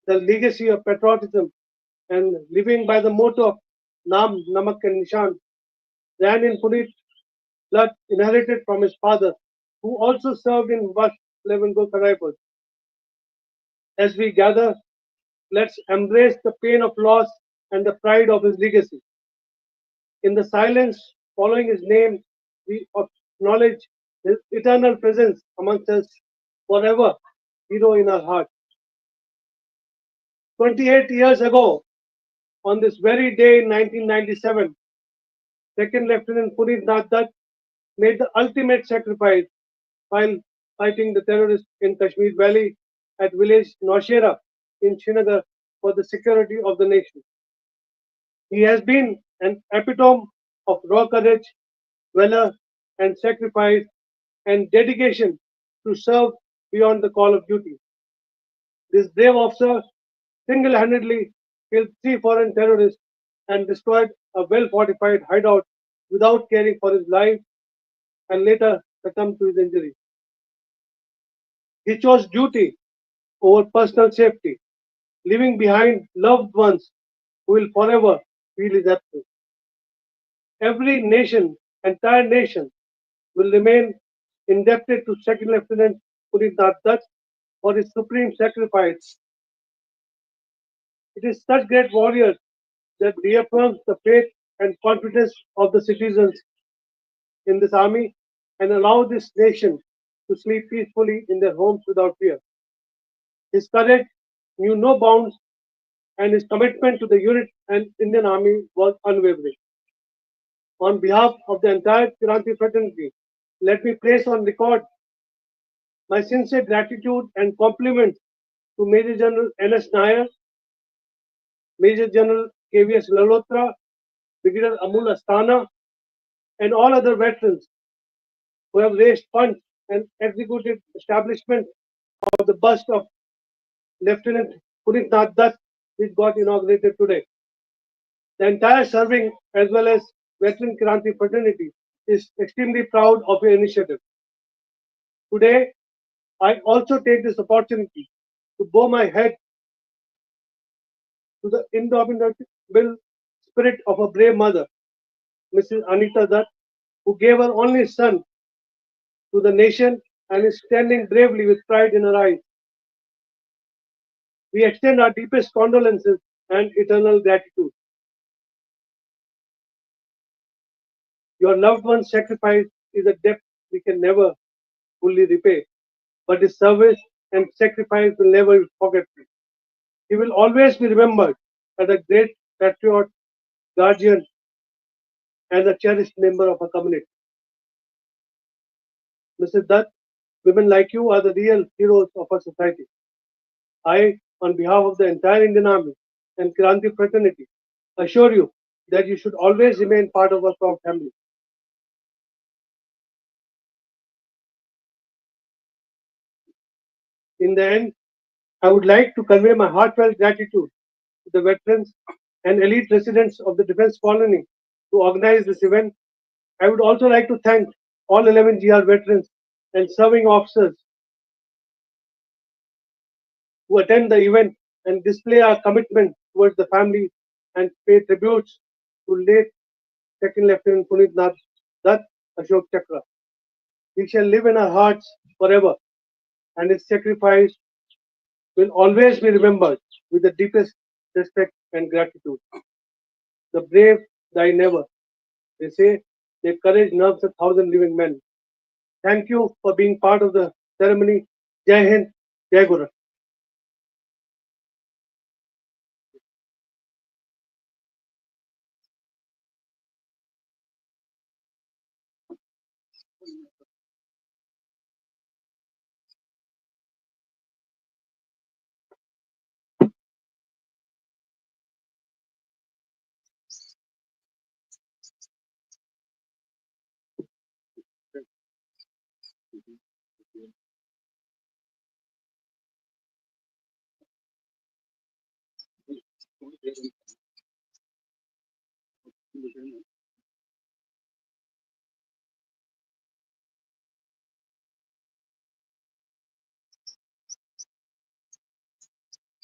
The legacy of patriotism and living by the motto of Naam, Namak and Nishan ran in Puneet's blood inherited from his father, who also served in 11 Gurkha Rifles. As we gather, let's embrace the pain of loss and the pride of his legacy. In the silence following his name, we acknowledge his eternal presence amongst us, forever hero in our heart. 28 years ago, on this very day in 1997, Second Lieutenant Puneet Nath Datt made the ultimate sacrifice while fighting the terrorists in Kashmir Valley at village Naushera in Srinagar for the security of the nation. He has been an epitome of raw courage, valor, and sacrifice and dedication to serve beyond the call of duty. This brave officer single-handedly killed three foreign terrorists and destroyed a well-fortified hideout without caring for his life and later succumbed to his injuries. He chose duty over personal safety, leaving behind loved ones who will forever feel his absence. Every nation, entire nation, will remain indebted to Second Lieutenant Puneet Nath Datt for his supreme sacrifice. It is such great warriors that reaffirms the faith and confidence of the citizens in this army and allow this nation to sleep peacefully in their homes without fear. His courage knew no bounds and his commitment to the unit and Indian Army was unwavering. On behalf of the entire Kiranti fraternity, let me place on record my sincere gratitude and compliments to Major General N.S. Nair, Major General K.V.S. Lalotra, Brigadier Amul Astana, and all other veterans who have raised funds and executed establishment of the bust of Lieutenant Puneet Nath Datt, which got inaugurated today. The entire serving as well as veteran Kiranti fraternity is extremely proud of your initiative. Today, I also take this opportunity to bow my head to the indomitable spirit of a brave mother, Mrs. Anita Dutt, who gave her only son to the nation and is standing bravely with pride in her eyes. We extend our deepest condolences and eternal gratitude. Your loved one's sacrifice is a debt we can never fully repay, but his service and sacrifice will never be forgotten. He will always be remembered as a great patriot, guardian, and a cherished member of our community. Mrs. Dutt, women like you are the real heroes of our society. I, on behalf of the entire Indian Army and Kranti fraternity, assure you that you should always remain part of our proud family. In the end, I would like to convey my heartfelt gratitude to the veterans and elite residents of the Defense Colony who organized this event. I would also like to thank all 11 GR veterans and serving officers who attend the event and display our commitment towards the family and pay tributes to late Second Lieutenant Puneet Nath Datt, Ashok Chakra. He shall live in our hearts forever, and his sacrifice will always be remembered with the deepest respect and gratitude. The brave die never. They say their courage nerves 1,000 living men. Thank you for being part of the ceremony. Jai Hind, Jai Guru.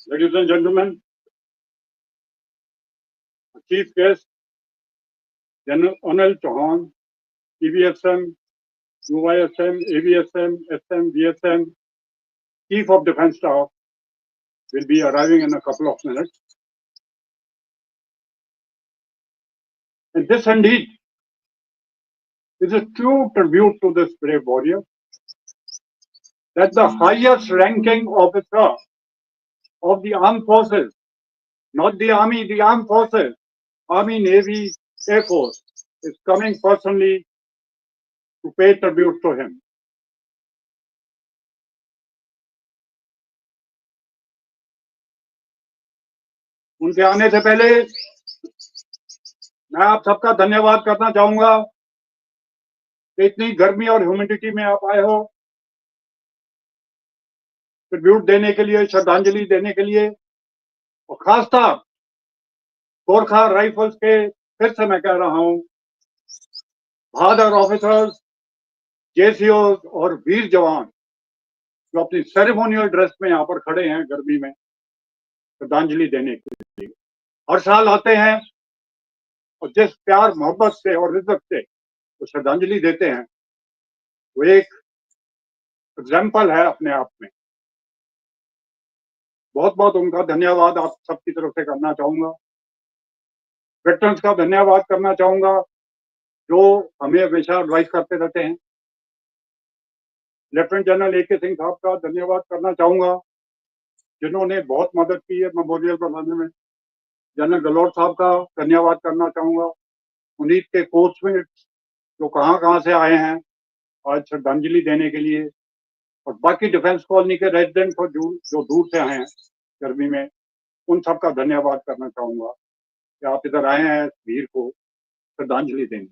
Ladies and gentlemen, chief guest, General Anil Chauhan, PVSM, UYSM, AVSM, SM, VSM, Chief of Defense Staff will be arriving in a couple of minutes. And this indeed is a true tribute to this brave warrior that the highest ranking officer of the armed forces, not the army, the armed forces, Army, Navy, Air Force, is coming personally to pay tribute to him. उनके आने से पहले मैं आप सबका धन्यवाद करना चाहूंगा कि इतनी गर्मी और ह्यूमिडिटी में आप आए हो ट्रिब्यूट देने के लिए, श्रद्धांजलि देने के लिए, और खासतौर गोरखा राइफल्स के, फिर से मैं कह रहा हूं, बहादुर ऑफिसर्स, जेसीओ और वीर जवान जो अपनी सेरेमोनियल ड्रेस में यहाँ पर खड़े हैं गर्मी में श्रद्धांजलि देने के लिए, हर साल आते हैं और जिस प्यार मोहब्बत से और इज्जत से वो श्रद्धांजलि देते हैं वो एक एग्जाम्पल है अपने आप में। बहुत बहुत उनका धन्यवाद आप सबकी तरफ से करना चाहूंगा। वेटरन्स का धन्यवाद करना चाहूंगा जो हमें हमेशा एडवाइस करते रहते हैं। लेफ्टिनेंट जनरल AK सिंह साहब का धन्यवाद करना चाहूंगा जिन्होंने बहुत मदद की है मेमोरियल बनाने में। जनरल गहलोत साहब का धन्यवाद करना चाहूंगा। पुनीत के कोचमेट्स जो कहाँ से आए हैं आज श्रद्धांजलि देने के लिए, और बाकी डिफेंस कॉलोनी के रेजिडेंट जो दूर से आए हैं गर्मी में, उन सब का धन्यवाद करना चाहूंगा कि आप इधर आए हैं वीर को श्रद्धांजलि देने।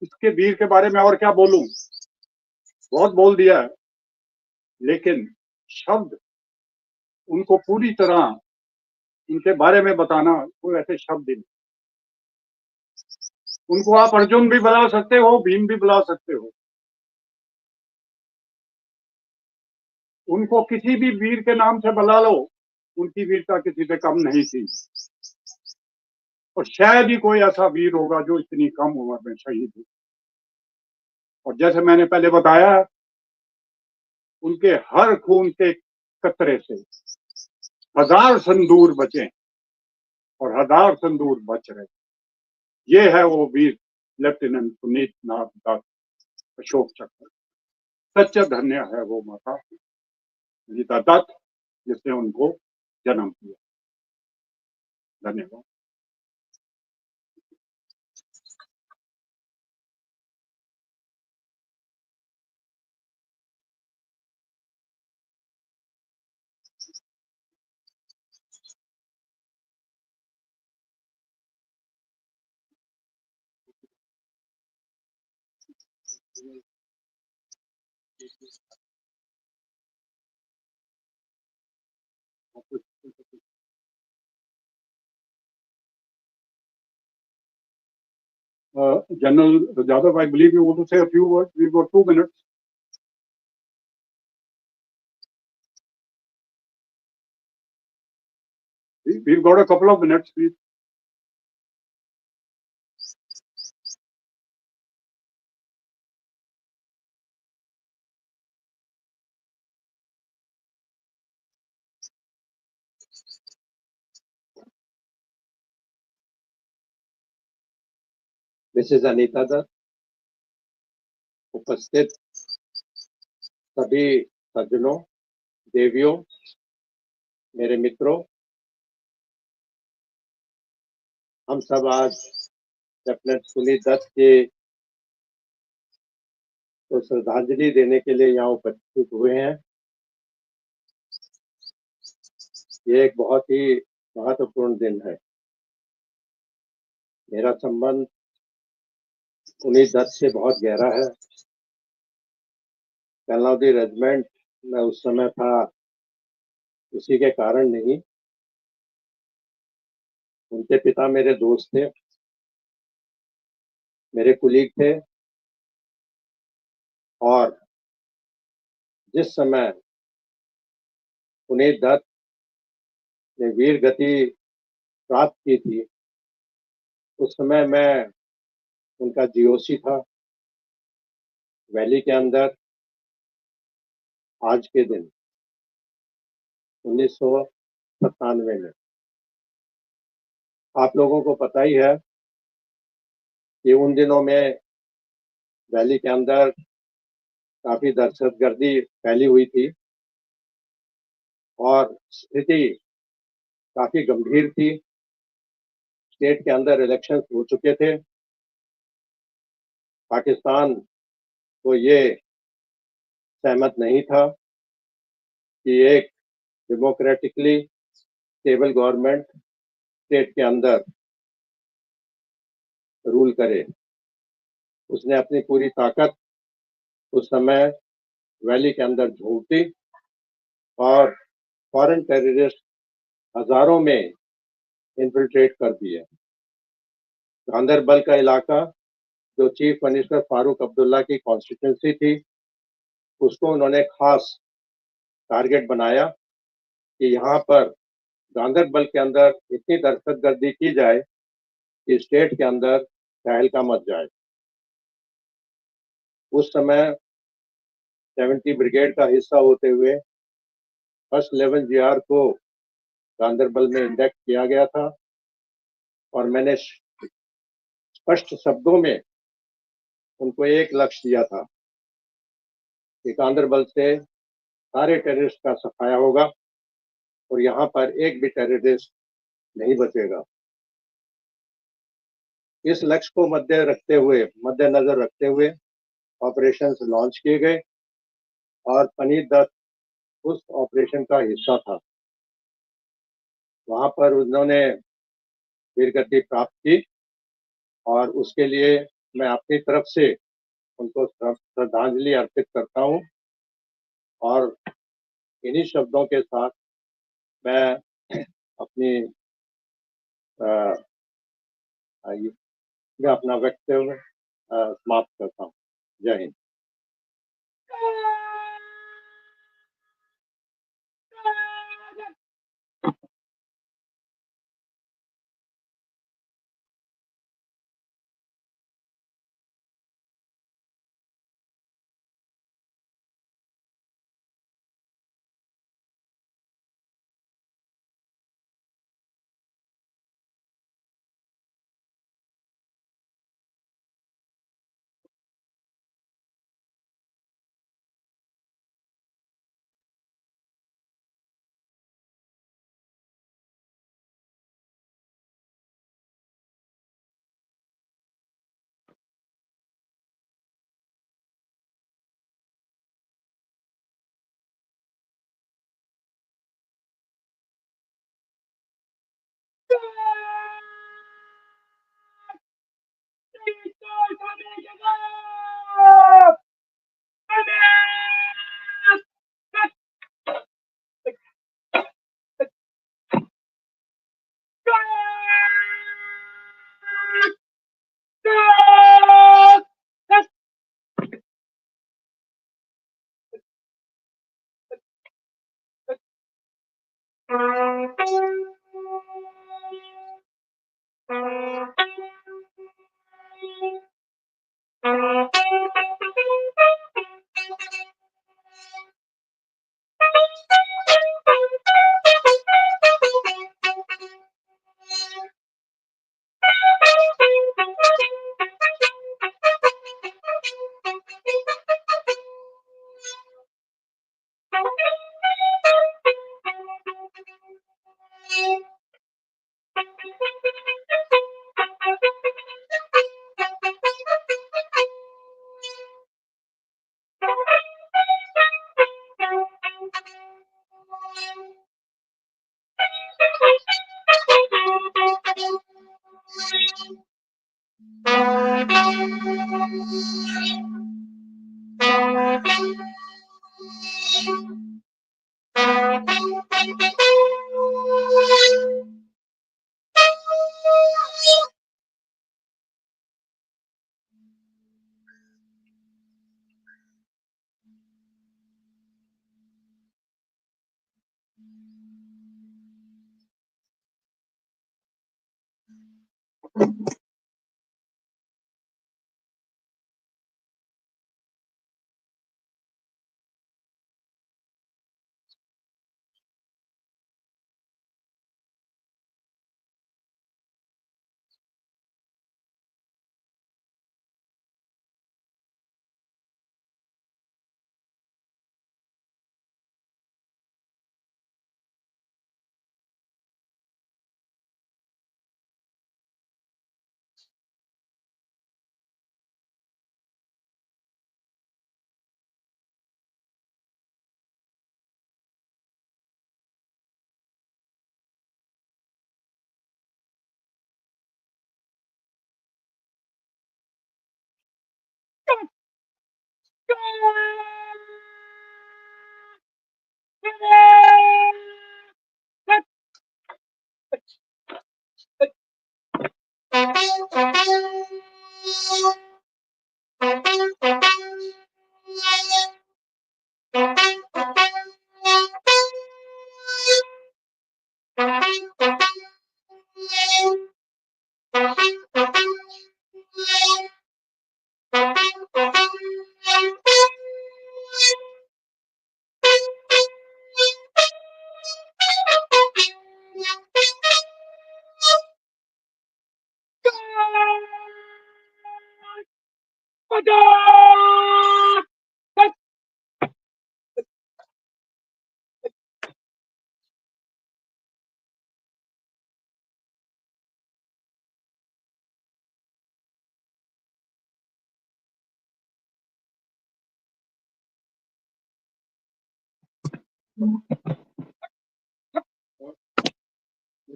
इसके वीर के बारे में और क्या बोलूं, बहुत बोल दिया है, लेकिन शब्द उनको पूरी तरह उनके बारे में बताना कोई ऐसे शब्द ही नहीं। उनको आप अर्जुन भी बुला सकते हो, भीम भी बुला सकते हो, उनको किसी भी वीर के नाम से बुला लो, उनकी वीरता किसी से कम नहीं थी। और शायद ही कोई ऐसा वीर होगा जो इतनी कम उम्र में शहीद हो। और जैसे मैंने पहले बताया, उनके हर खून के कतरे से हजार संदूर बचे और हजार संदूर बच रहे। ये है वो वीर लेफ्टिनेंट पुनीत नाथ दत्त, अशोक चक्र। सच्चा धन्य है वो माता गीता दत्त जिसने उनको जन्म दिया। धन्यवाद। General Jadhav, I believe you want to say a few words. We've got 2 minutes. We've got a couple of minutes, please. Mrs Anita Dutt, उपस्थित सभी सज्जनों, देवियों, मेरे मित्रों, हम सब आज लेफ्टिनेंट पुनीत दत्त के को श्रद्धांजलि देने के लिए यहाँ उपस्थित हुए हैं। ये एक बहुत ही महत्वपूर्ण दिन है। मेरा संबंध पुनीत दत्त से बहुत गहरा है। कलनौदी रेजिमेंट में उस समय था, उसी के कारण नहीं, उनके पिता मेरे दोस्त थे, मेरे कुलीग थे। और जिस समय पुनीत दत्त ने वीर गति प्राप्त की थी, उस समय मैं उनका जीओसी था वैली के अंदर। आज के दिन 1997 में आप लोगों को पता ही है कि उन दिनों में वैली के अंदर काफी दहशतगर्दी फैली हुई थी और स्थिति काफी गंभीर थी। स्टेट के अंदर इलेक्शन हो चुके थे। पाकिस्तान को ये सहमत नहीं था कि एक डेमोक्रेटिकली स्टेबल गवर्नमेंट स्टेट के अंदर रूल करे। उसने अपनी पूरी ताकत उस समय वैली के अंदर झोंक दी और फॉरेन टेररिस्ट हजारों में इन्फिल्ट्रेट कर दिए। गांदरबल का इलाका, जो चीफ मिनिस्टर फारूक अब्दुल्ला की कॉन्स्टिट्यूंसी थी, उसको उन्होंने खास टारगेट बनाया कि यहाँ पर गांदरबल के अंदर इतनी दहशतगर्दी की जाए कि स्टेट के अंदर तहलका मच जाए। उस समय 70 ब्रिगेड का हिस्सा होते हुए फर्स्ट 11 जीआर को गांदरबल में इंडेक्ट किया गया था और मैंने स्पष्ट शब्दों में उनको एक लक्ष्य दिया था कि गांदरबल से सारे टेररिस्ट का सफाया होगा और यहाँ पर एक भी टेररिस्ट नहीं बचेगा। इस लक्ष्य को मद्देनजर रखते हुए ऑपरेशंस लॉन्च किए गए और पुनीत दत्त उस ऑपरेशन का हिस्सा था। वहां पर उन्होंने वीरगति प्राप्त की और उसके लिए मैं अपनी तरफ से उनको श्रद्धांजलि अर्पित करता हूं। और इन्हीं शब्दों के साथ मैं अपनी मैं अपना वक्तव्य समाप्त करता हूं। जय Hind.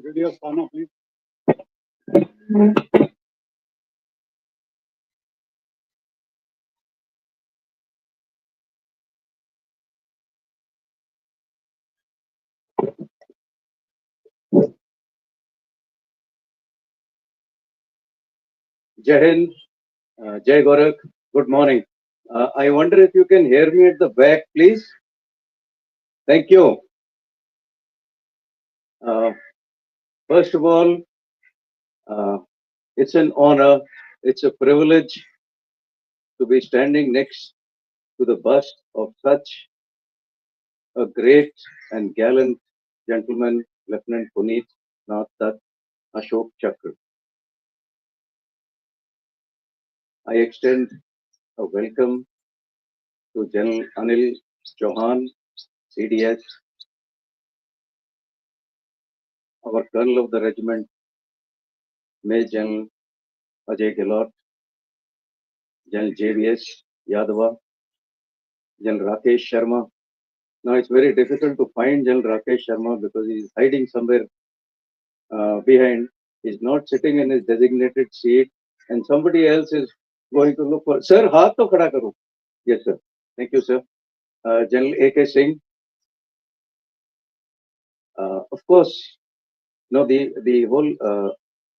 Video Sana, please. Jai Hind, Jai Gorakh, good morning. I wonder if you can hear me at the back, please. Thank you. First of all, it's an honor, it's a privilege to be standing next to the bust of such a great and gallant gentleman, Lieutenant Puneet Nath Datt, Ashok Chakra. I extend a welcome to General Anil Chauhan, CDS, our Colonel of the Regiment, Major General Ajay Gehlot, General JVS Yadava, General Rakesh Sharma. Now it's very difficult to find General Rakesh Sharma because he is hiding somewhere behind. He's not sitting in his designated seat, and somebody else is going to look for. Sir, haath to khada karo. Yes, sir. Thank you, sir. General A.K. Singh. Of course, no, the whole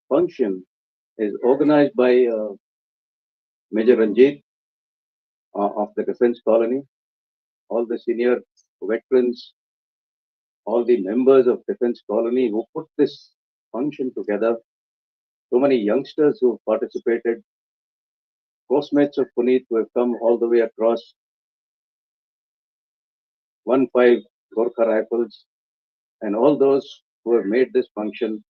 function is organized by Major Ranjit of the Defense Colony, all the senior veterans, all the members of Defense Colony who put this function together, so many youngsters who participated, postmates of Puneet who have come all the way across, 1-5 Gorkha Rifles, and all those who have made this function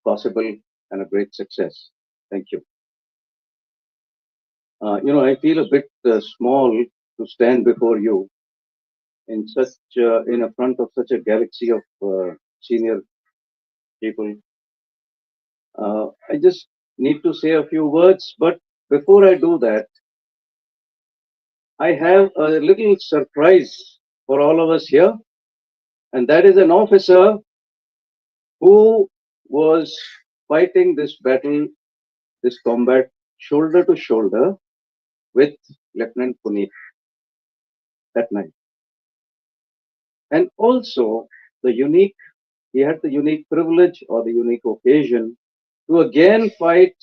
possible and a great success. Thank you. I feel a bit small to stand before you in in a front of such a galaxy of senior people. I just need to say a few words, but before I do that, I have a little surprise for all of us here, and that is an officer who was fighting this battle this combat shoulder to shoulder with Lieutenant Puneet that night. And also he had the unique privilege or the unique occasion to again fight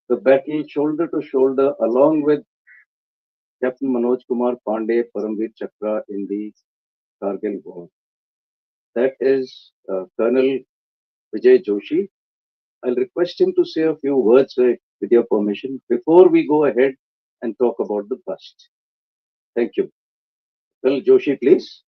the battle shoulder to shoulder along with Captain Manoj Kumar Pandey, Paramveer Chakra in the Kargil War. That is Colonel Vijay Joshi. I'll request him to say a few words with your permission before we go ahead and talk about the bust. Thank you. Colonel Joshi, please.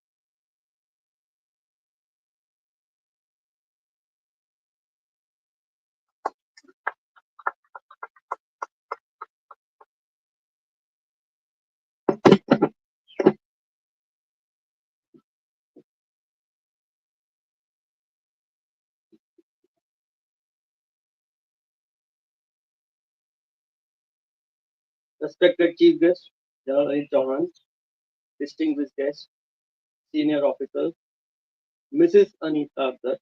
Respected Chief Guest, General Ajit Chauhan, distinguished guests, senior officers, Mrs. Anita Datt,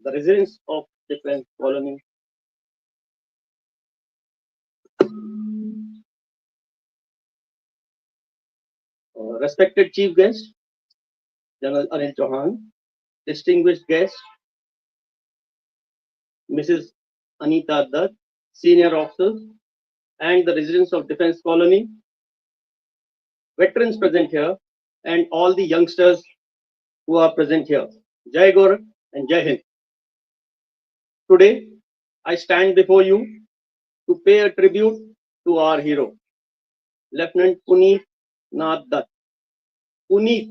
the residents of Defense Colony, respected Chief Guest, General Ajit Chauhan, distinguished guests, Mrs. Anita Datt, senior officers, and the residents of Defense Colony, veterans present here, and all the youngsters who are present here. Jai Gorak and Jai Hind. Today, I stand before you to pay a tribute to our hero, Lieutenant Puneet Nath Datt. Puneet,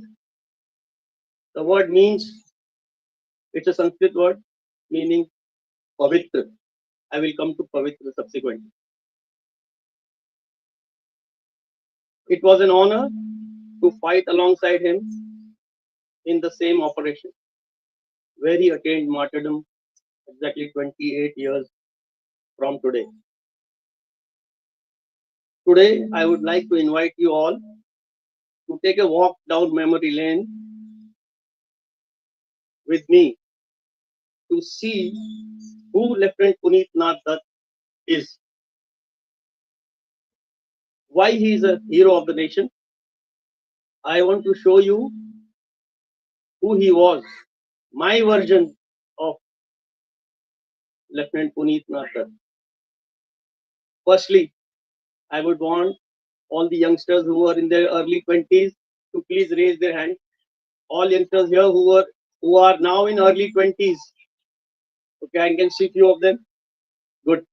the word means, it's a Sanskrit word meaning Pavitra. I will come to Pavitra subsequently. It was an honor to fight alongside him in the same operation, where he attained martyrdom exactly 28 years from today. Today, I would like to invite you all to take a walk down memory lane with me to see who Lieutenant Puneet Nath Datt is, why he is a hero of the nation. I want to show you who he was, my version of Lieutenant Puneet Nath Datt. Firstly, I would want all the youngsters who are in their early 20s to please raise their hand. All youngsters here who are now in early 20s. Okay, I can see few of them. Good.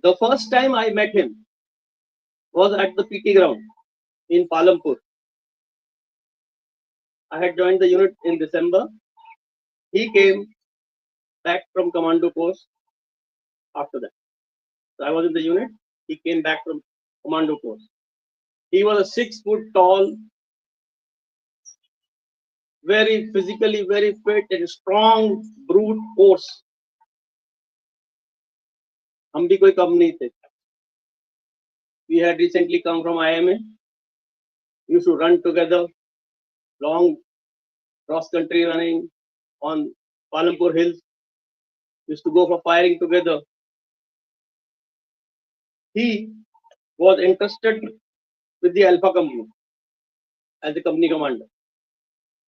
The first time I met him was at the PT ground in Palampur. I had joined the unit in December. He came back from commando post after that. So I was in the unit. He came back from commando post. He was a 6 foot tall, very physically very fit and strong brute force. हम भी कोई कम नहीं थे. We had recently come from IMA. We used to run together, long cross country running on Palampur hills. We used to go for firing together. He was entrusted with the Alpha Company as a company commander,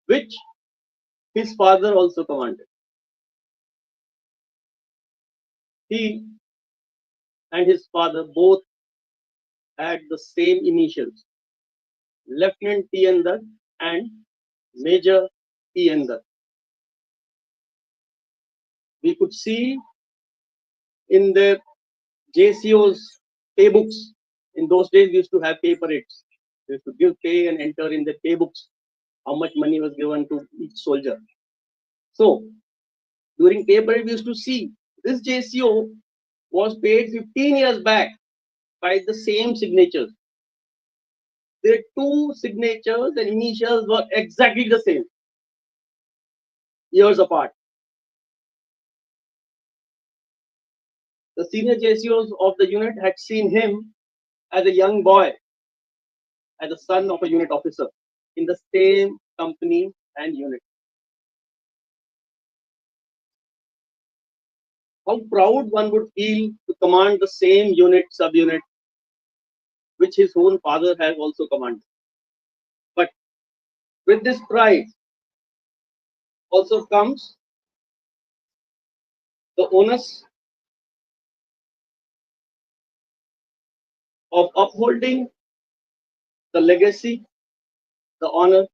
which his father also commanded. He and his father both had the same initials, Lieutenant T.N. Datt and Major T.N. Datt. We could see in their JCO's pay books. In those days, we used to have pay parades. We used to give pay and enter in the pay books how much money was given to each soldier. So, during pay parade, we used to see this JCO was paid 15 years back by the same signatures. Their two signatures and initials were exactly the same, years apart. The senior JCOs of the unit had seen him as a young boy, as a son of a unit officer in the same company and unit. how proud one would feel to command the same unit, subunit, which his own father has also commanded. But with this pride also comes the onus of upholding the legacy, the honor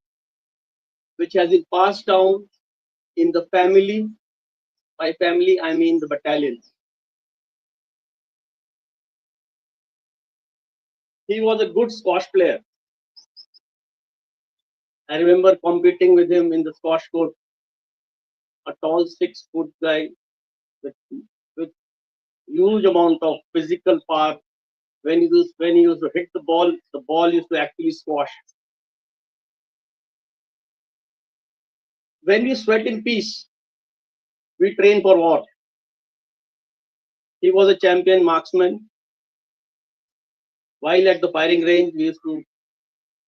which has been passed down in the family. By family, I mean the battalion. He was a good squash player. I remember competing with him in the squash court, a tall 6 foot guy with, with huge amount of physical power. When he used to hit the ball used to actually squash. When we sweat in peace, we train for war. He was a champion marksman. While at the firing range, we used to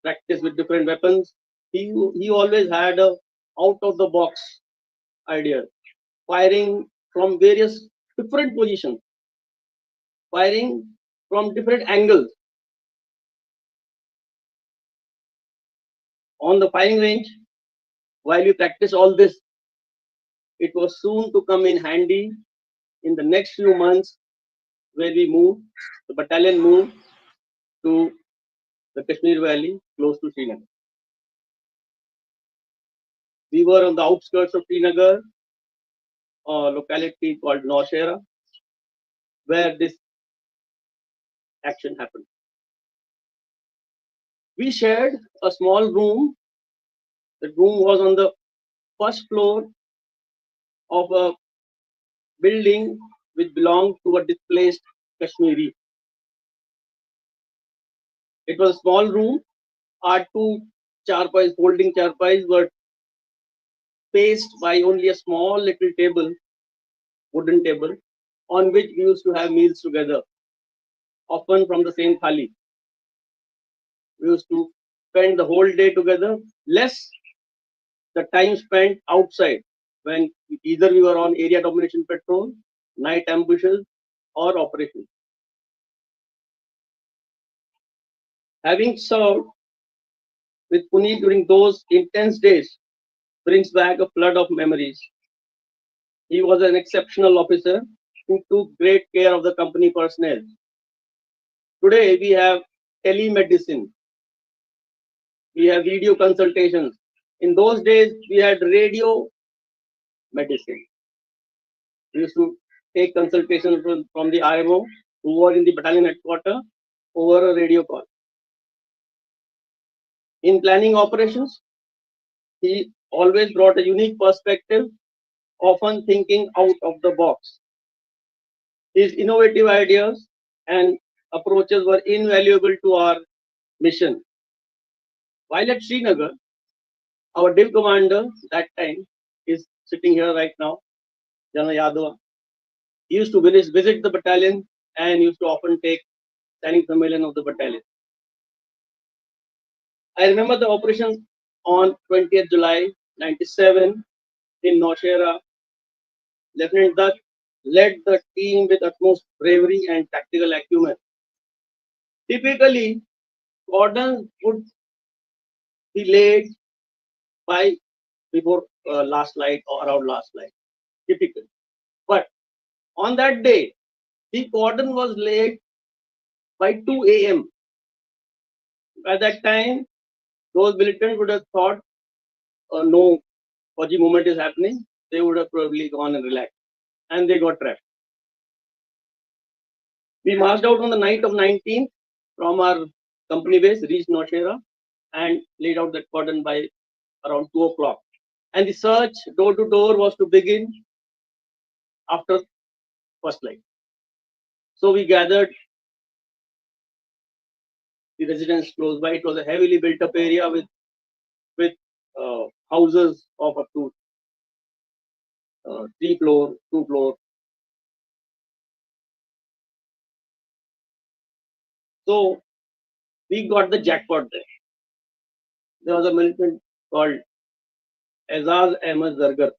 practice with different weapons. He always had a out of the box idea, firing from various different positions, firing from different angles. On the firing range, while we practice all this, it was soon to come in handy in the next few months where we moved, the battalion moved to the Kashmir Valley close to Srinagar. We were on the outskirts of Srinagar, a locality called Nowshera, where this action happened. We shared a small room. The room was on the first floor of a building which belonged to a displaced Kashmiri. It was a small room. Our two charpais, folding charpais, were spaced by only a small little table, wooden table, on which we used to have meals together, often from the same thali. We used to spend the whole day together, less the time spent outside when either we were on area domination patrol, night ambushes, or operations. Having served with Puneet during those intense days brings back a flood of memories. He was an exceptional officer who took great care of the company personnel. Today we have telemedicine, we have video consultations. In those days we had radio medicine. We used to take consultations from the RMO who were in the battalion headquarters over a radio call. In planning operations, he always brought a unique perspective, often thinking out of the box. His innovative ideas and approaches were invaluable to our mission. While at Srinagar, our div commander that time is sitting here right now, Jana Yadava. He used to visit the battalion and used to often take standing Sammelan of the battalion. I remember the operation on 20th July 97 in Nowshera. Lieutenant Dutt led the team with utmost bravery and tactical acumen. Typically, cordons would be laid by before last light or around last light, typically. But on that day, the cordon was laid by 2 a.m. By that time, those militants would have thought, no Fauji movement is happening. They would have probably gone and relaxed. And they got trapped. We marched out on the night of 19th from our company base, reached Nowshera, and laid out that cordon by around 2 o'clock. And the search door to door was to begin after first light. So we gathered the residents close by. It was a heavily built up area with houses of up to 3 floor, 2 floor. So we got the jackpot there. There was a militant called Azaz Ahmed Zargar,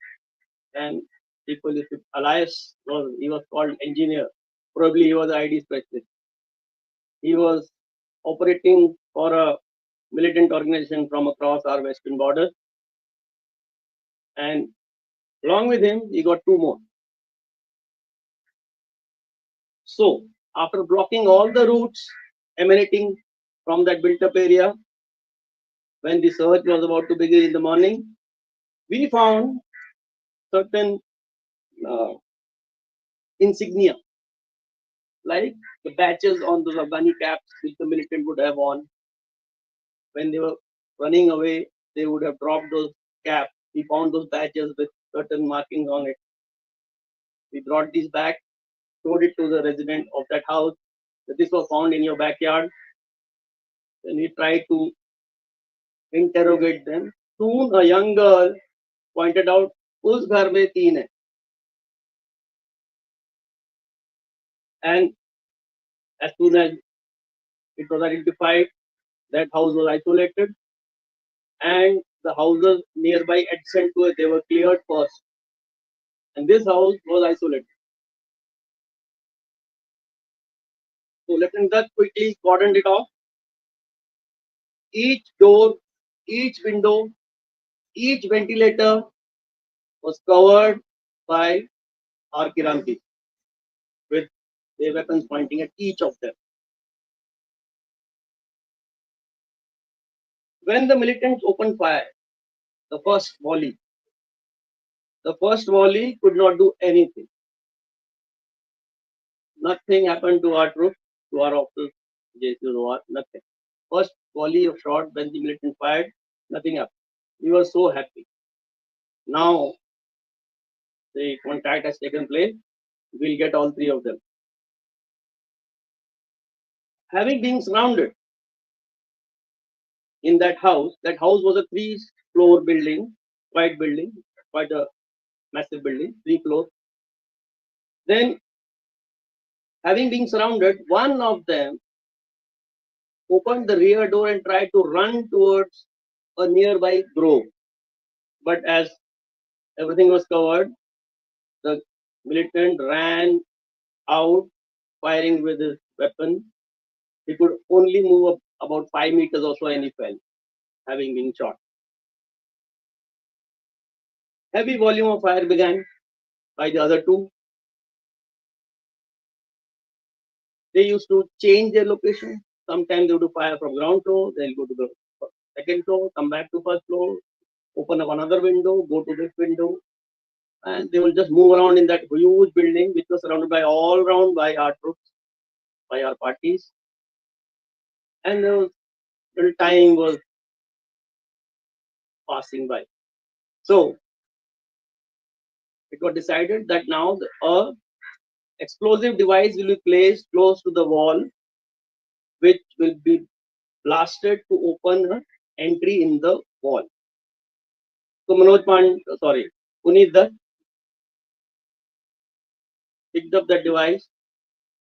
and people used to, Elias, he was called engineer. Probably he was ID specialist. He was operating for a militant organization from across our western border. And along with him, he got two more. So, after blocking all the routes emanating from that built up area, when the search was about to begin in the morning, we found certain uh, insignia, like the badges on those Afghani caps which the militant would have on. When they were running away, they would have dropped those caps. We found those badges with certain markings on it. We brought these back, showed it to the resident of that house that this was found in your backyard. Then we tried to interrogate them. Soon a young girl pointed out, "Us ghar mein teen hai." And as soon as it was identified, that house was isolated, and the houses nearby adjacent to it, they were cleared first. And this house was isolated. So Lieutenant Dutt quickly cordoned it off. Each door, each window, each ventilator was covered by our Kiranti with their weapons pointing at each of them. When the militants opened fire, the first volley could not do anything. Nothing happened to our troops, to our officers, JCOR, nothing. First volley of shot when the militant fired, nothing happened. We were so happy. Now the contact has taken place. We'll get all three of them. Having been surrounded in that house was a 3-floor building, quite a massive building, 3 floors. Then, having been surrounded, one of them opened the rear door and tried to run towards a nearby grove. But as everything was covered, the militant ran out firing with his weapon. He could only move up about 5 meters or so and he fell, having been shot. Heavy volume of fire began by the other two. They used to change their location. Sometimes they would fire from ground floor, they'll go to the second floor, come back to first floor, open up another window, go to this window, and they will just move around in that huge building which was surrounded by all around by our troops, by our parties. And the little time was passing by. So it was decided that now a explosive device will be placed close to the wall, which will be blasted to open an entry in the wall. So Puneet Dutt picked up that device,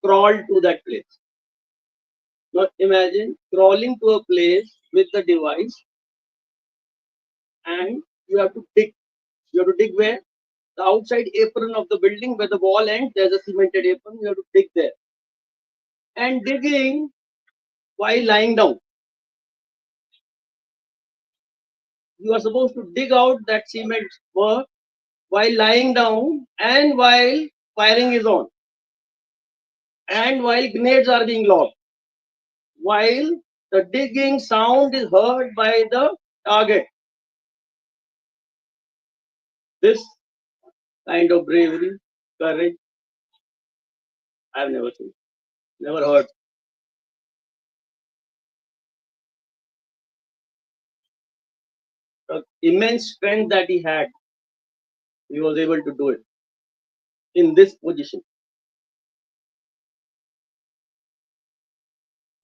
crawled to that place. Now imagine crawling to a place with the device, and you have to dig. You have to dig where? The outside apron of the building where the wall ends, there's a cemented apron, you have to dig there. And digging while lying down. You are supposed to dig out that cement work while lying down and while firing is on. And while grenades are being lobbed. While the digging sound is heard by the target. This kind of bravery, courage, I've never seen, never heard. The immense strength that he had, he was able to do it in this position.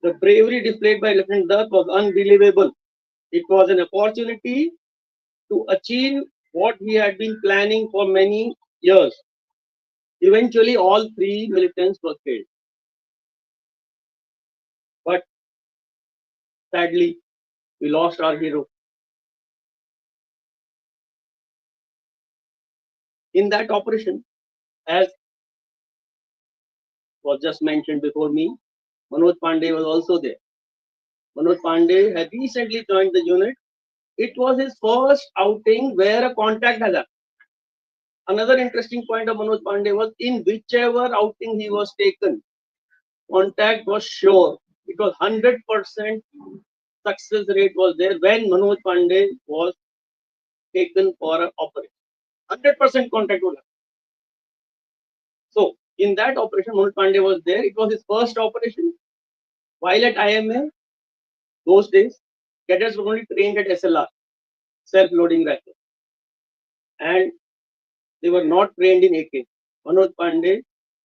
The bravery displayed by Lieutenant Dutt was unbelievable. It was an opportunity to achieve what he had been planning for many years. Eventually, all 3 militants were killed. But sadly, we lost our hero. In that operation, as was just mentioned before me, Manoj Pandey was also there. Manoj Pandey had recently joined the unit. It was his first outing where a contact has happened. Another interesting point of Manoj Pandey was in whichever outing he was taken, contact was sure. It was 100% success rate was there when Manoj Pandey was taken for an operation. 100% contact was. So in that operation, Manoj Pandey was there. It was his first operation. While at IMA, those days, cadets were only trained at SLR, self-loading rifle, and they were not trained in AK. Manoj Pandey,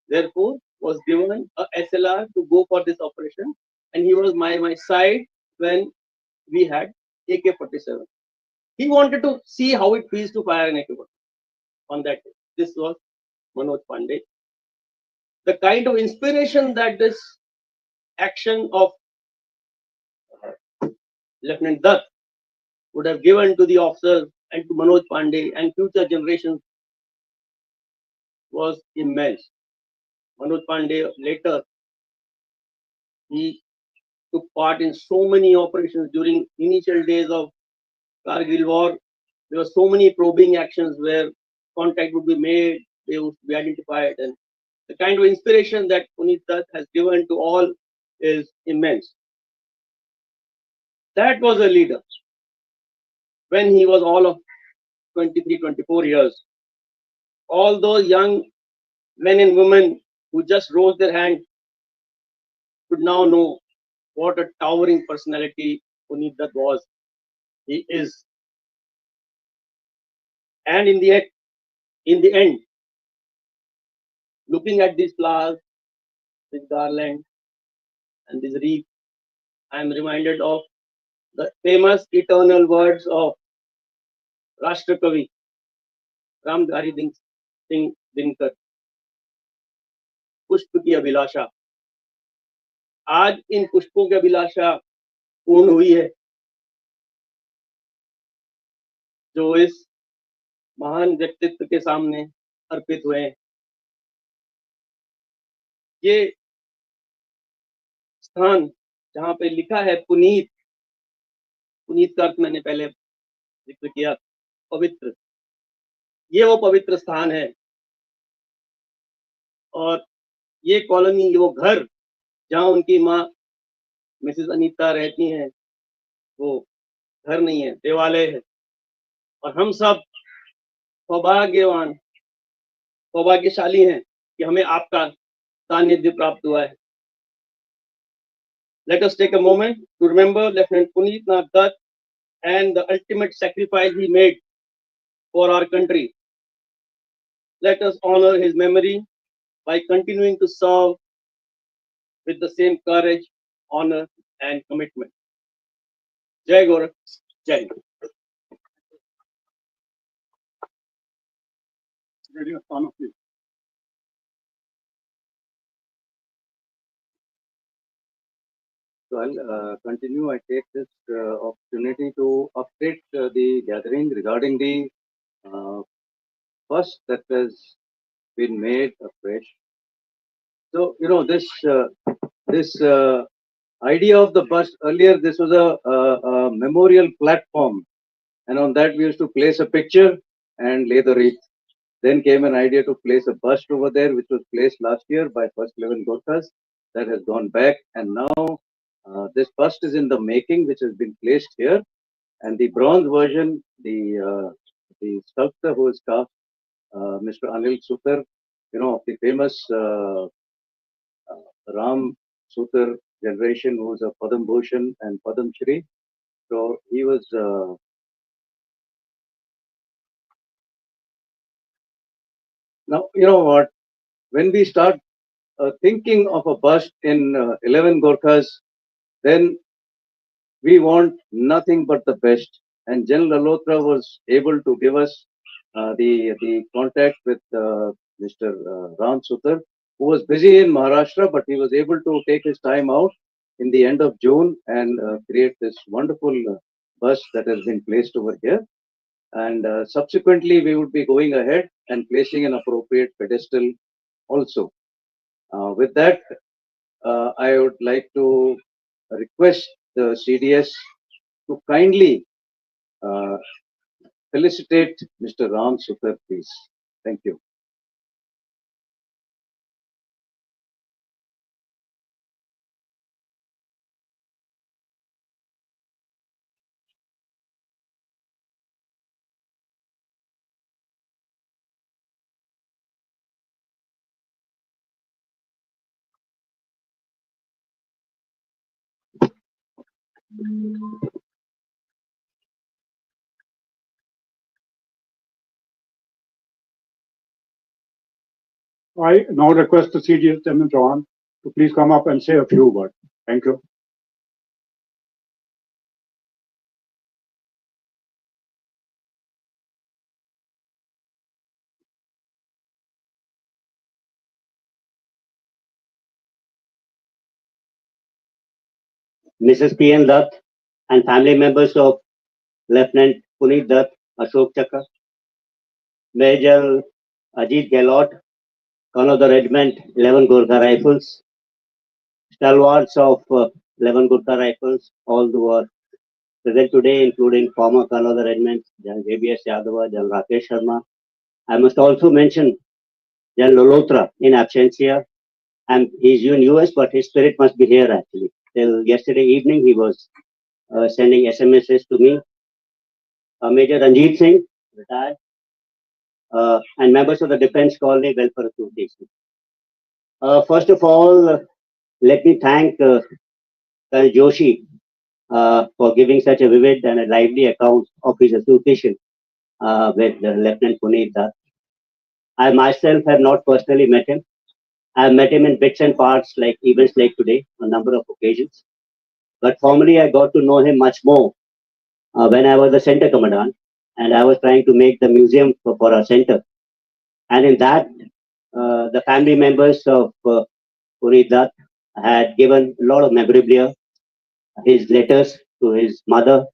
therefore, was given a SLR to go for this operation, and he was my side when we had AK-47. He wanted to see how it feels to fire an AK-47 on that day. This was Manoj Pandey. The kind of inspiration that this action of Lieutenant Dutt would have given to the officers and to Manoj Pandey and future generations was immense. Manoj Pandey later, he took part in so many operations during initial days of Kargil war. There were so many probing actions where contact would be made, they would be identified, and the kind of inspiration that Puneet Nath has given to all is immense. That was a leader when he was all of 23, 24 years. All those young men and women who just rose their hand should now know what a towering personality Puneet Nath was. He is. And in the end, looking at these flowers, this garland, and this wreath, I am reminded of the famous eternal words of Rashtra Kavi Ram Dhari Singh Dinkar, पुष्प की अभिलाषा. आज इन पुष्पों की अभिलाषा पूर्ण हुई है जो इस महान व्यक्तित्व के सामने अर्पित हुए हैं. ये स्थान जहाँ पे लिखा है पुनीत, पुनीत का अर्थ मैंने पहले जिक्र किया, पवित्र. ये वो पवित्र स्थान है और ये कॉलोनी, ये वो घर जहाँ उनकी माँ मिसेस अनीता रहती हैं, वो घर नहीं है, देवालय है. और हम सब सौभाग्यवान, सौभाग्यशाली हैं कि हमें आपका सानिध्य प्राप्त हुआ है. Let us take a moment to remember Lieutenant Puneet Nath Datt and the ultimate sacrifice he made for our country. Let us honor his memory by continuing to serve with the same courage, honor, and commitment. Jai Gorakh, Jai Hind. Radio Stano, please. So I'll continue. I take this opportunity to update the gathering regarding the bust that has been made afresh. So this idea of the bust, earlier this was a memorial platform, and on that we used to place a picture and lay the wreath. Then came an idea to place a bust over there, which was placed last year by First 11 Gorkhas. That has gone back, and now this bust is in the making, which has been placed here. And the bronze version, the sculptor who is cast, Mr. Anil Sutar, of the famous Ram Sutar generation, who was a Padam Bhushan and Padam Shri. So he was. Now, you know what? When we start thinking of a bust in 11 Gorkhas, then we want nothing but the best. And General Alotra was able to give us the contact with Mr. Ram Sutar, who was busy in Maharashtra, but he was able to take his time out in the end of June and create this wonderful bust that has been placed over here. And subsequently, we would be going ahead and placing an appropriate pedestal also. With that, I would like to request the CDS to kindly uh, felicitate Mr. Ram Sukar, please. Thank you. I now request the CDS Chairman Chauhan to please come up and say a few words. Thank you. Mrs. P.N. Dutt and family members of Lieutenant Puneet Dutt, Ashok Chakra, Major Ajit Gehlot, Colonel of the Regiment, 11 Gurkha Rifles, stalwarts of 11 Gurkha Rifles, all who are present today, including former Colonel of the Regiment, General J.B.S. Yadav, General Rakesh Sharma. I must also mention General Lolotra in absentia. And he's in US, but his spirit must be here actually. Till yesterday evening, he was sending SMSs to me. Major Ranjit Singh, retired, and members of the Defense Colony Welfare Association. First of all, let me thank Colonel Joshi for giving such a vivid and a lively account of his association with Lieutenant Puneet Nath. I myself have not personally met him. I have met him in bits and parts, like events like today, on a number of occasions. But formally, I got to know him much more when I was the center commandant, and I was trying to make the museum for our center. And in that, the family members of Puneet Nath had given a lot of memorabilia, his letters to his mother,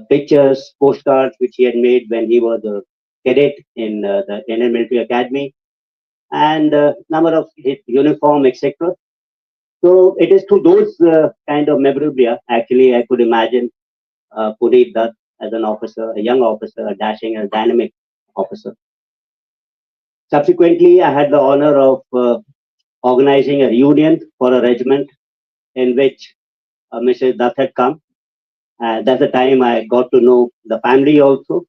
pictures, postcards which he had made when he was a cadet in the Indian Military Academy, and number of his uniform, etc. So it is through those kind of memorabilia, actually, I could imagine Puneet Nath as an officer, a young officer, a dashing and dynamic officer. Subsequently, I had the honor of organizing a reunion for a regiment in which Mrs. Dutt had come. That's the time I got to know the family also.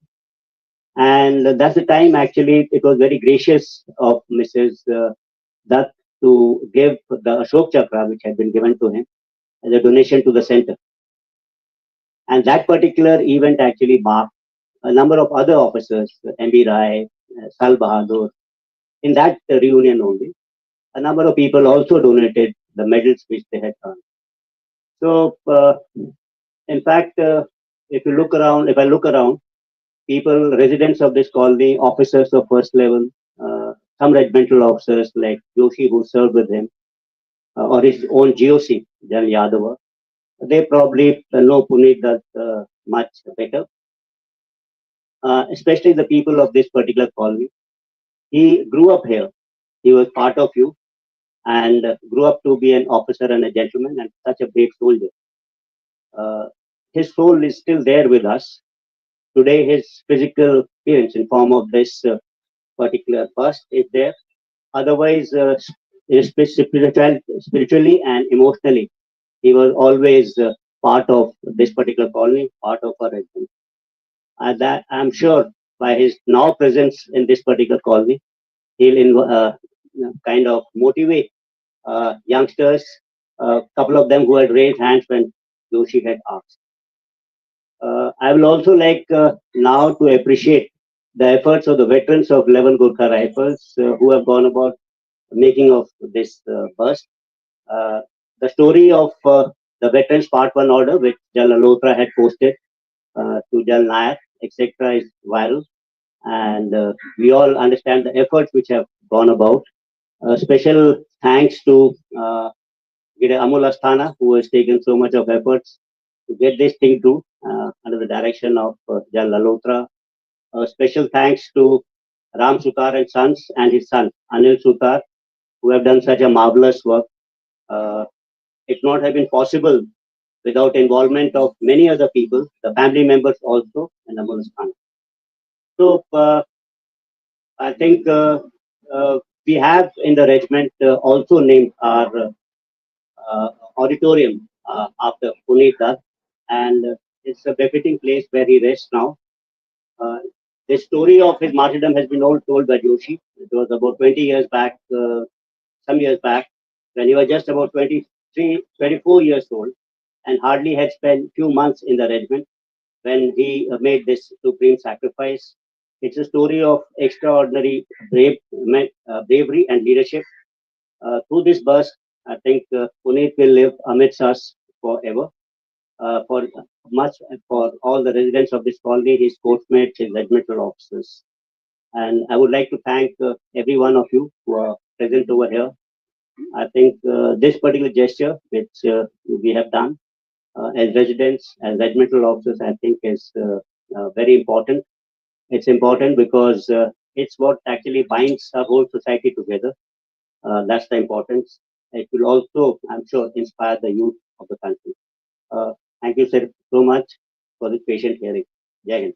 And that's the time actually it was very gracious of Mrs. Dutt to give the Ashok Chakra, which had been given to him, as a donation to the center. And that particular event actually marked a number of other officers, M.B. Rai, Sal Bahadur. In that reunion only, a number of people also donated the medals which they had earned. So, in fact, if I look around, people, residents of this colony, officers of first level, some regimental officers like Joshi who served with him, or his own GOC, General Yadav, they probably know Puneet Nath much better, especially the people of this particular colony. He grew up here. He was part of you and grew up to be an officer and a gentleman and such a brave soldier. His soul is still there with us. Today, his physical appearance in form of this particular bust is there. Otherwise, spiritually and emotionally, he was always part of this particular colony, part of our regiment. And that I'm sure by his now presence in this particular colony, he'll kind of motivate youngsters, a couple of them who had raised hands when Joshi had asked. I will also like now to appreciate the efforts of the veterans of 11 Gurkha Rifles who have gone about making of this bust. The story of the Veterans Part 1 order, which General Lotra had posted to General Nayak, etc., is viral. And we all understand the efforts which have gone about. Special thanks to Amul Asthana, who has taken so much of efforts to get this thing through under the direction of Jan Lalotra. Special thanks to Ram Sutar and Sons and his son Anil Sutar, who have done such a marvelous work. It not have been possible without involvement of many other people, the family members also, and the municipality. So I think we have in the regiment also named our auditorium after Puneet Nath, and it's a befitting place where he rests now. The story of his martyrdom has been all told by Joshi. It was about 20 years back, some years back, when he was just about 23, 24 years old, and hardly had spent few months in the regiment when he made this supreme sacrifice. It's a story of extraordinary bravery and leadership. Through this burst, I think Puneet will live amidst us forever. For for all the residents of this colony, his coachmates, his regimental officers. And I would like to thank every one of you who are present over here. I think this particular gesture, which we have done as residents, as regimental officers, I think is very important. It's important because it's what actually binds our whole society together. That's the importance. It will also, I'm sure, inspire the youth of the country. Thank you, sir, so much for this patient hearing. Jai Hind.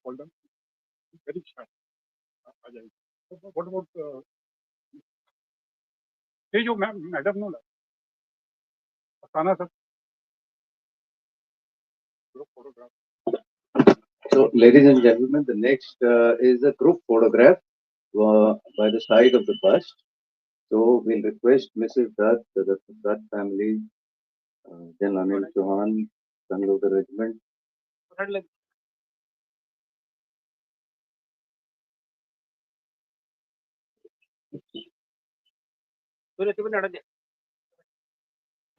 Hold on. Very shy. Ajay. What about ये जो madam no बताना sir group photograph. So, ladies and gentlemen, the next is a group photograph by the side of the bust. So, we'll request Mrs. Dutt, the Dutt family, then Anil Chauhan, son of the regiment.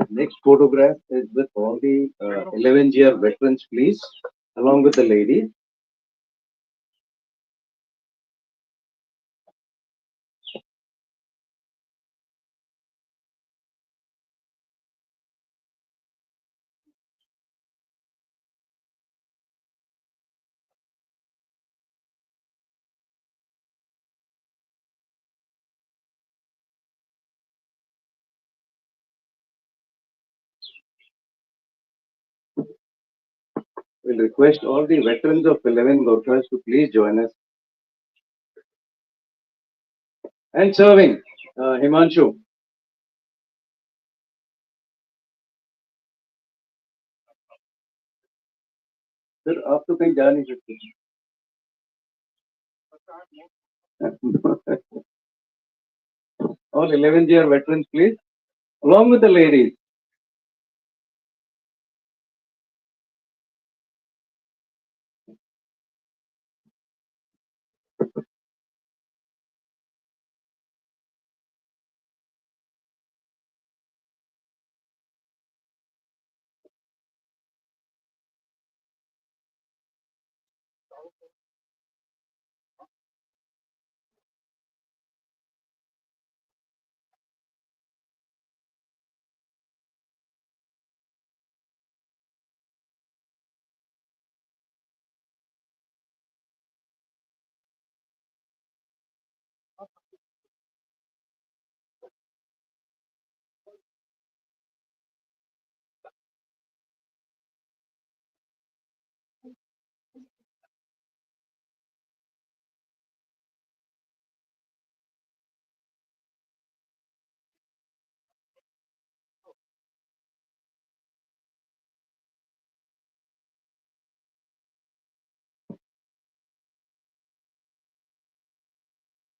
Next photograph is with all the 11-year veterans, please, along with the ladies. We'll request all the veterans of 11 Gorkhas to please join us. And serving, Himanshu. Sir, आप तो कहीं जा नहीं सकते. All 11-year veterans, please, along with the ladies.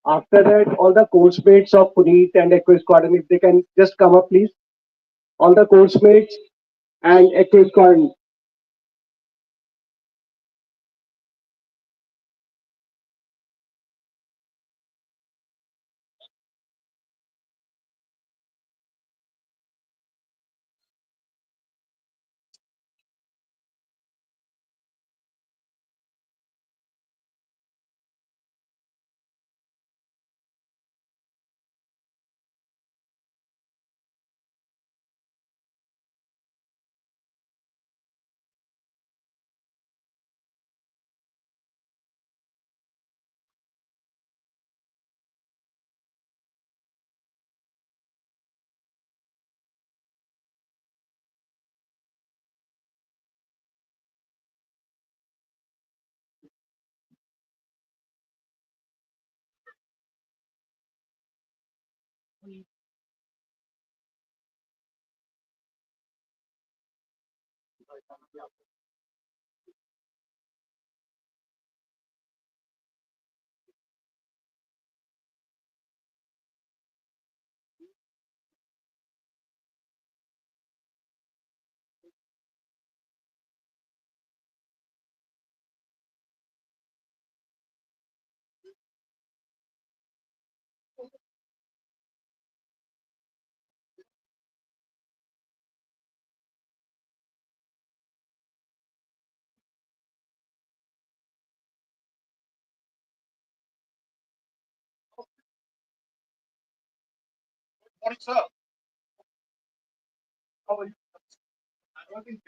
After that, all the course mates of Puneet and Echo Squadron, if they can just come up, please. All the course mates and a cake on. Morning, sir. How are you? I'm working.